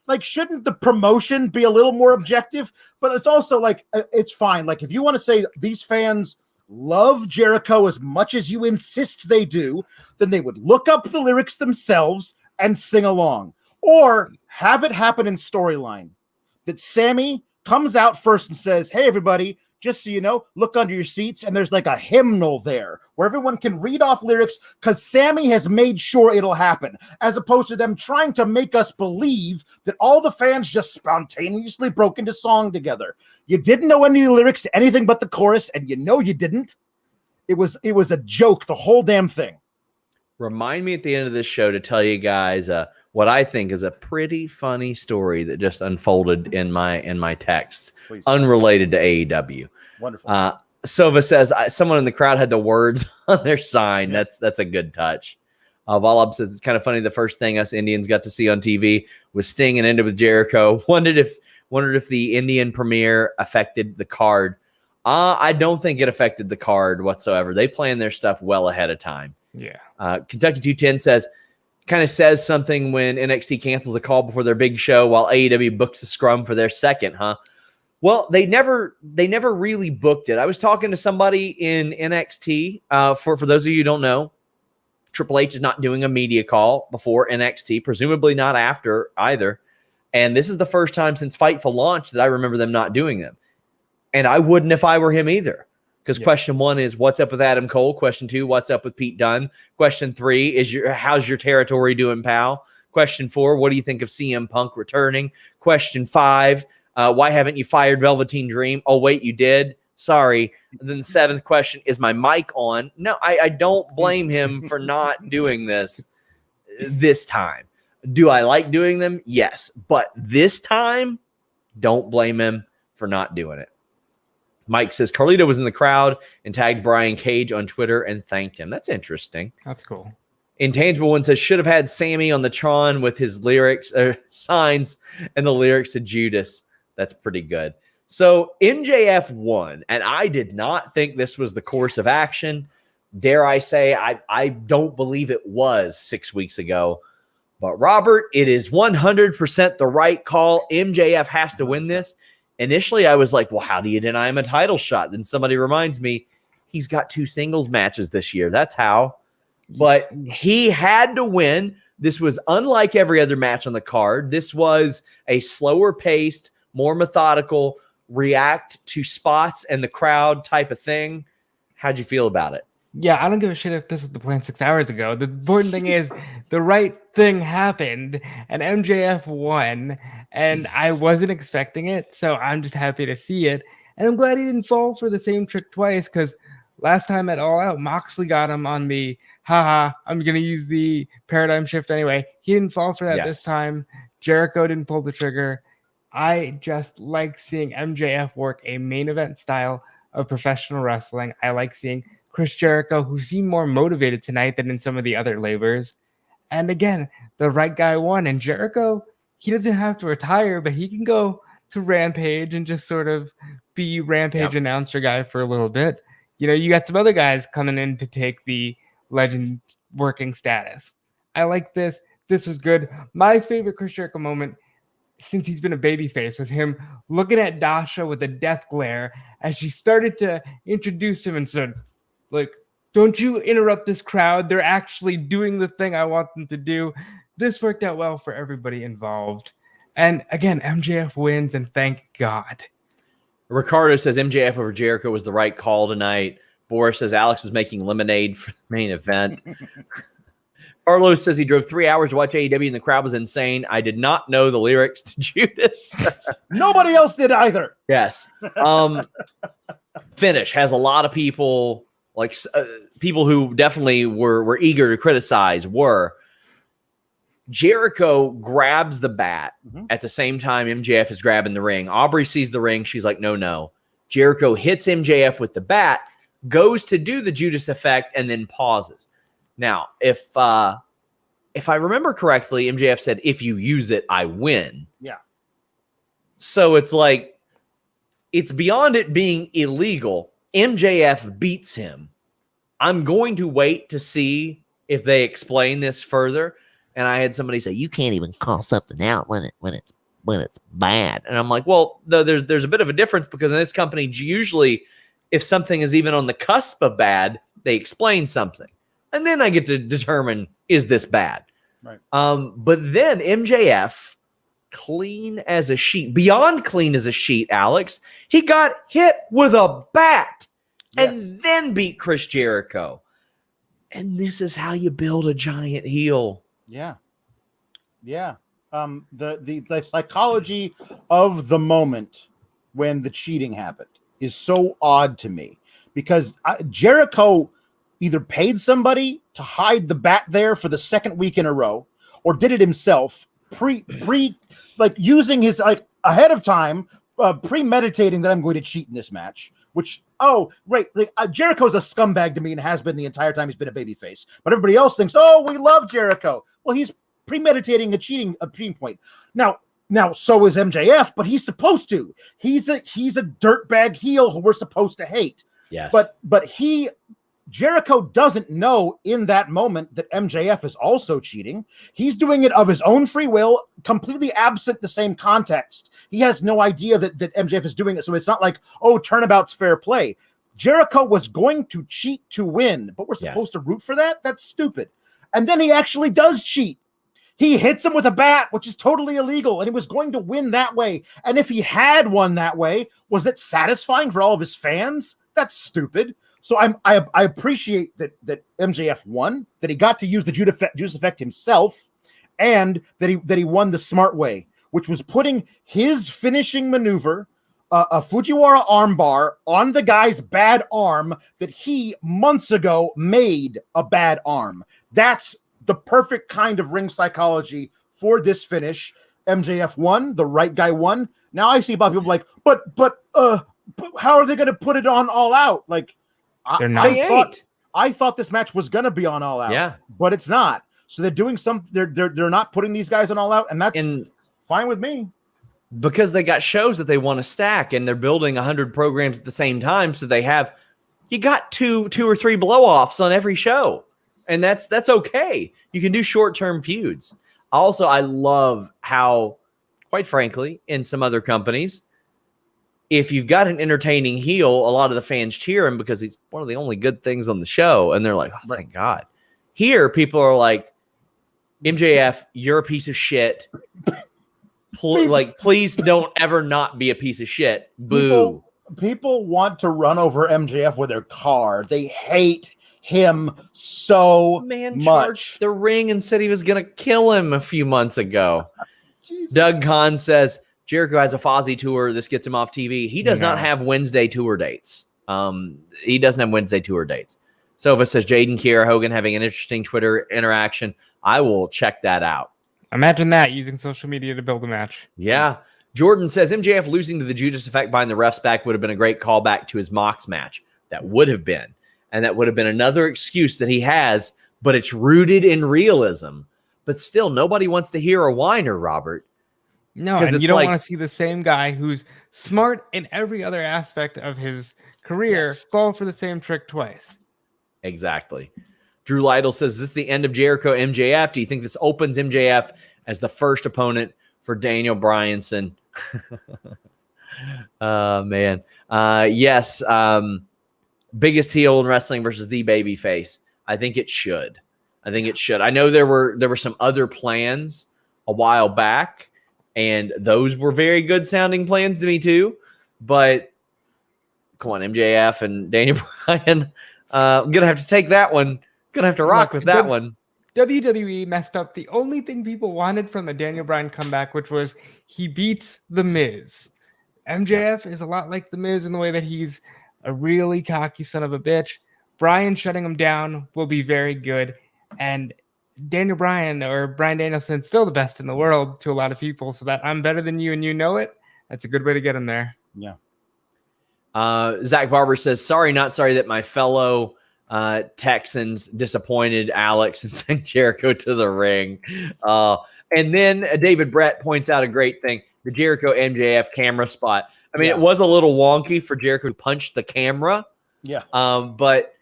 Like, shouldn't the promotion be a little more objective? But it's also like, it's fine. Like, if you want to say these fans love Jericho as much as you insist they do, then they would look up the lyrics themselves and sing along. Or have it happen in storyline that Sammy comes out first and says, hey, everybody, just so you know, look under your seats, and there's like a hymnal there where everyone can read off lyrics because Sammy has made sure it'll happen, as opposed to them trying to make us believe that all the fans just spontaneously broke into song together. You didn't know any of the lyrics to anything but the chorus, and you know you didn't. It was a joke, the whole damn thing. Remind me at the end of this show to tell you guys what I think is a pretty funny story that just unfolded in my texts, Please. Unrelated to AEW. Wonderful. Silva says someone in the crowd had the words on their sign. Yeah. That's a good touch. Volab says it's kind of funny. The first thing us Indians got to see on TV was Sting and ended with Jericho. Wondered if the Indian premiere affected the card. I don't think it affected the card whatsoever. They planned their stuff well ahead of time. Yeah. Kentucky 210 says something when NXT cancels a call before their big show while AEW books a scrum for their second, huh? Well, they never really booked it. I was talking to somebody in NXT. For those of you who don't know, Triple H is not doing a media call before NXT, presumably not after either. And this is the first time since Fightful launched that I remember them not doing them. And I wouldn't if I were him either. Because question 1 is, what's up with Adam Cole? Question 2, what's up with Pete Dunne? Question 3 is, how's your territory doing, pal? Question 4, what do you think of CM Punk returning? Question 5, why haven't you fired Velveteen Dream? Oh, wait, you did? Sorry. And then the 7th question, is my mic on? No, I don't blame him for not doing this time. Do I like doing them? Yes. But this time, don't blame him for not doing it. Mike says Carlito was in the crowd and tagged Brian Cage on Twitter and thanked him. That's interesting. That's cool. Intangible One says should have had Sammy on the Tron with his lyrics signs and the lyrics to Judas. That's pretty good. So MJF won, and I did not think this was the course of action. Dare I say, I don't believe it was 6 weeks ago. But Robert, it is 100% the right call. MJF has to win this. Initially, I was like, well, how do you deny him a title shot? Then somebody reminds me, he's got 2 singles matches this year. That's how. But he had to win. This was unlike every other match on the card. This was a slower paced, more methodical, react to spots and the crowd type of thing. How'd you feel about it? Yeah, I don't give a shit if this was the plan 6 hours ago. The important thing is the right thing happened and MJF won, and I wasn't expecting it, so I'm just happy to see it. And I'm glad he didn't fall for the same trick twice, because last time at All Out, Moxley got him on the, haha, I'm going to use the paradigm shift anyway. He didn't fall for that this time. Jericho didn't pull the trigger. I just like seeing MJF work a main event style of professional wrestling. I like seeing Chris Jericho, who seemed more motivated tonight than in some of the other labors. And again, the right guy won. And Jericho, he doesn't have to retire, but he can go to Rampage and just sort of be Rampage announcer guy for a little bit. You know, you got some other guys coming in to take the legend working status. I like this. This was good. My favorite Chris Jericho moment since he's been a babyface was him looking at Dasha with a death glare as she started to introduce him and said, like, don't you interrupt this crowd. They're actually doing the thing I want them to do. This worked out well for everybody involved. And again, MJF wins, and thank God. Ricardo says MJF over Jericho was the right call tonight. Boris says Alex is making lemonade for the main event. Arlo says he drove 3 hours to watch AEW and the crowd was insane. I did not know the lyrics to Judas. Nobody else did either. Yes. Finish has a lot of people, like people who definitely were eager to criticize were. Jericho grabs the bat at the same time MJF is grabbing the ring. Aubrey sees the ring. She's like, no. Jericho hits MJF with the bat, goes to do the Judas effect, and then pauses. Now, if I remember correctly, MJF said, if you use it, I win. Yeah. So it's like, it's beyond it being illegal. MJF beats him. I'm going to wait to see if they explain this further. And I had somebody say, you can't even call something out when it's bad. And I'm like, well, no, there's a bit of a difference, because in this company, usually if something is even on the cusp of bad, they explain something. And then I get to determine, is this bad? Right. But then MJF, clean as a sheet, beyond clean as a sheet, Alex, he got hit with a bat and then beat Chris Jericho. And this is how you build a giant heel. Yeah. Yeah. The psychology of the moment when the cheating happened is so odd to me, because Jericho either paid somebody to hide the bat there for the second week in a row, or did it himself like using his, like, ahead of time, premeditating that I'm going to cheat in this match, which, right, like, Jericho's a scumbag to me and has been the entire time he's been a babyface, but everybody else thinks, we love Jericho. Well, he's premeditating a cheating point. Now so is MJF, but he's supposed to. He's a dirtbag heel who we're supposed to hate. Yes. But Jericho doesn't know in that moment that MJF is also cheating. He's doing it of his own free will, completely absent the same context. He has no idea that MJF is doing it. So it's not like, turnabout's fair play. Jericho was going to cheat to win, but we're supposed to root for that? That's stupid. And then he actually does cheat. He hits him with a bat, which is totally illegal, and he was going to win that way. And if he had won that way, was it satisfying for all of his fans? That's stupid. So I appreciate that MJF won, that he got to use the Judas effect himself, and that he won the smart way, which was putting his finishing maneuver, a Fujiwara armbar, on the guy's bad arm that he months ago made a bad arm. That's the perfect kind of ring psychology for this finish. MJF won, the right guy won. Now I see a lot of people like, but how are they going to put it on All Out? Like, they're not. I thought this match was going to be on All Out, but it's not. So they're doing they're not putting these guys on All Out, and that's fine with me. Because they got shows that they want to stack, and they're building 100 programs at the same time. So you got two or three blow-offs on every show. And that's okay. You can do short-term feuds. Also, I love how, quite frankly, in some other companies, if you've got an entertaining heel, a lot of the fans cheer him because he's one of the only good things on the show. And they're like, oh, thank God. Here, people are like, MJF, you're a piece of shit. Please don't ever not be a piece of shit. Boo. People want to run over MJF with their car. They hate him so much. Charged the ring and said he was going to kill him a few months ago. Doug Kahn says Jericho has a Fozzy tour. This gets him off TV. He does not have Wednesday tour dates. He doesn't have Wednesday tour dates. Sova says Jaden Kiera Hogan having an interesting Twitter interaction. I will check that out. Imagine that, using social media to build a match. Yeah. Jordan says MJF losing to the Judas effect behind the ref's back would have been a great callback to his Mox match. That would have been. And that would have been another excuse that he has, but it's rooted in realism. But still, nobody wants to hear a whiner, Robert. No, and you don't want to see the same guy who's smart in every other aspect of his career fall for the same trick twice. Exactly. Drew Lytle says, is this the end of Jericho MJF? Do you think this opens MJF as the first opponent for Daniel Bryanson? Man. Yes. Biggest heel in wrestling versus the baby face. I think it should. I know there were some other plans a while back, and those were very good sounding plans to me too. But come on, MJF and Daniel Bryan. I'm gonna have to take that one. Gonna have to rock with that one. WWE messed up the only thing people wanted from the Daniel Bryan comeback, which was he beats The Miz. MJF is a lot like The Miz in the way that he's a really cocky son of a bitch. Bryan shutting him down will be very good. And Daniel Bryan, or Bryan Danielson, still the best in the world to a lot of people. So that I'm better than you and you know it, that's a good way to get him there. Yeah. Zach Barber says, sorry, not sorry that my fellow Texans disappointed Alex and sent Jericho to the ring. And then David Brett points out a great thing, the Jericho MJF camera spot. I mean, it was a little wonky for Jericho to punch the camera. Yeah. But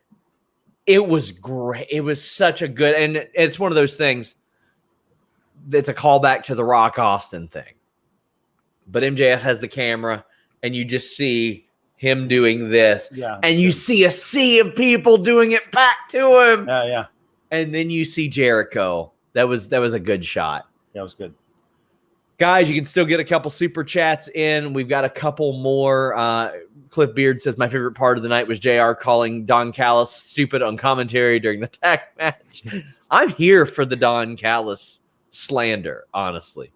it was great. It was such a good, and it's one of those things that's a callback to the Rock Austin thing. But MJF has the camera, and you just see him doing this. Yeah. And you see a sea of people doing it back to him. Yeah. And then you see Jericho. That was a good shot. That was good. Guys, you can still get a couple super chats in. We've got a couple more. Cliff Beard says, my favorite part of the night was JR calling Don Callis stupid on commentary during the tag match. I'm here for the Don Callis slander, honestly.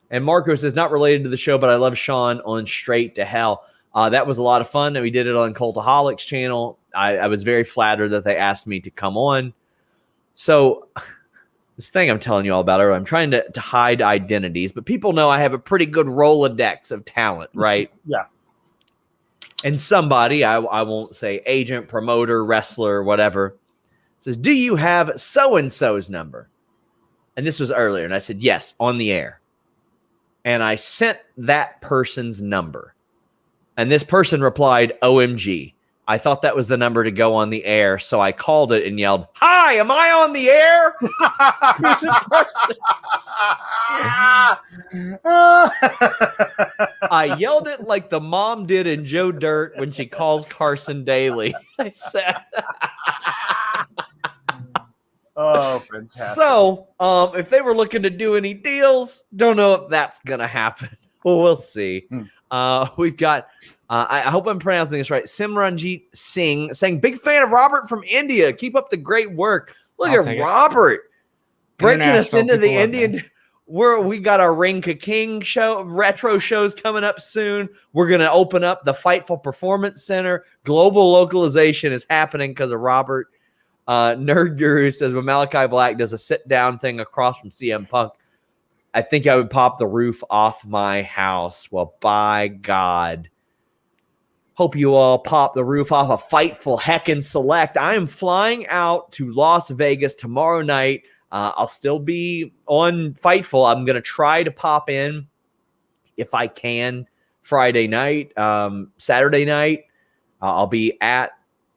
And Marco says, not related to the show, but I love Shawn on Straight to Hell. That was a lot of fun, and we did it on Cultaholics channel. I was very flattered that they asked me to come on. So this thing I'm telling you all about, I'm trying to hide identities, but people know I have a pretty good Rolodex of talent, right? Yeah. And somebody, I won't say agent, promoter, wrestler, whatever, says, do you have so-and-so's number? And this was earlier, and I said, yes, on the air. And I sent that person's number. And this person replied, OMG. I thought that was the number to go on the air, so I called it and yelled, hi, am I on the air? I yelled it like the mom did in Joe Dirt when she calls Carson Daly. I said, oh, fantastic. So, if they were looking to do any deals, don't know if that's going to happen. Well, we'll see. We've got, I hope I'm pronouncing this right, Simranjit Singh saying, big fan of Robert from India. Keep up the great work. Look at Robert breaking us into the Indian. We got our Ring Ka King show, retro shows coming up soon. We're going to open up the Fightful Performance Center. Global localization is happening because of Robert. Nerd Guru says, when Malakai Black does a sit-down thing across from CM Punk, I think I would pop the roof off my house. Well, by God. Hope you all pop the roof off a Fightful Heckin' Select. I am flying out to Las Vegas tomorrow night. I'll still be on Fightful. I'm going to try to pop in if I can Friday night, Saturday night. I'll be at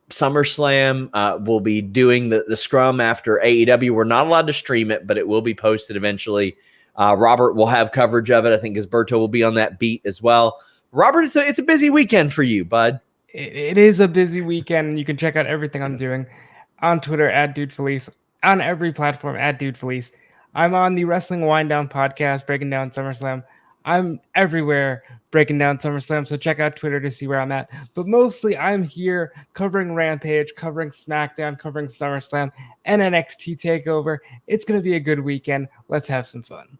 SummerSlam. We'll be doing the scrum after AEW. We're not allowed to stream it, but it will be posted eventually. Robert will have coverage of it. I think Gisberto will be on that beat as well. Robert, it's a busy weekend for you, bud. It is a busy weekend. You can check out everything I'm doing on Twitter at DudeFelice, on every platform at DudeFelice. I'm on the Wrestling Wind Down podcast, breaking down SummerSlam. I'm everywhere breaking down SummerSlam, so check out Twitter to see where I'm at. But mostly I'm here covering Rampage, covering SmackDown, covering SummerSlam, and NXT TakeOver. It's going to be a good weekend. Let's have some fun.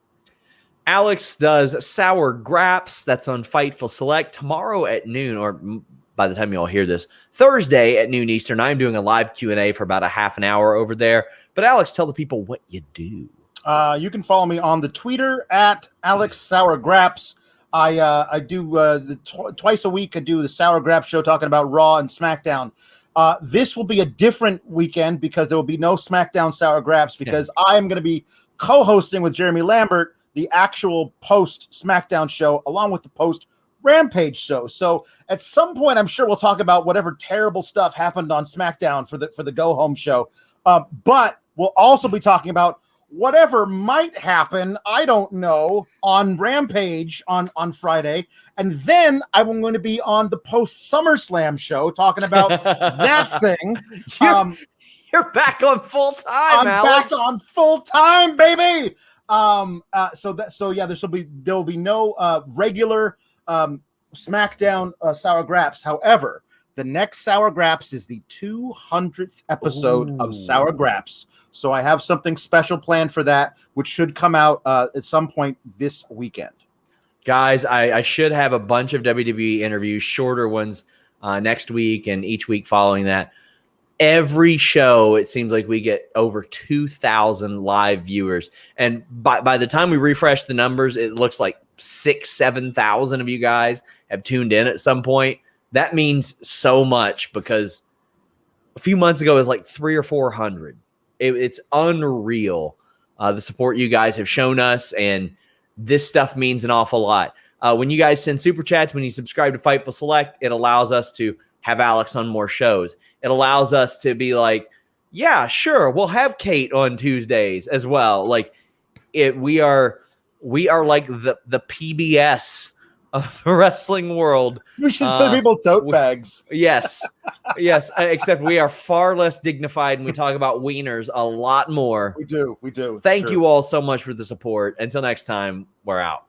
Alex does Sour Graps. That's on Fightful Select tomorrow at noon, or by the time you all hear this, Thursday at noon Eastern. I'm doing a live Q&A for about a half an hour over there. But Alex, tell the people what you do. You can follow me on the Twitter at Alex Sour Graps. I do twice a week. I do the Sour Graps show talking about Raw and SmackDown. This will be a different weekend because there will be no SmackDown Sour Graps because I am going to be co-hosting with Jeremy Lambert the actual post SmackDown show along with the post Rampage show. So at some point, I'm sure we'll talk about whatever terrible stuff happened on SmackDown for the go home show. But we'll also be talking about whatever might happen, I don't know, on Rampage on Friday. And then I'm going to be on the post SummerSlam show talking about that thing. You're back on full time, Alex. Back on full time, baby. There will be no regular SmackDown Sour Graps. However, the next Sour Graps is the 200th episode of Sour Graps. So I have something special planned for that, which should come out at some point this weekend. Guys, I should have a bunch of WWE interviews, shorter ones next week and each week following that. Every show, it seems like we get over 2,000 live viewers. And by the time we refresh the numbers, it looks like 6,000-7,000 of you guys have tuned in at some point. That means so much because a few months ago it was like 300 or 400. It's unreal the support you guys have shown us, and this stuff means an awful lot. When you guys send super chats, when you subscribe to Fightful Select, it allows us to have Alex on more shows. It allows us to be like, yeah, sure, we'll have Kate on Tuesdays as well. Like we are like the PBS of the wrestling world. We should send people tote bags. Yes. Except we are far less dignified and we talk about wieners a lot more. We do. Thank you all so much for the support. Until next time, we're out.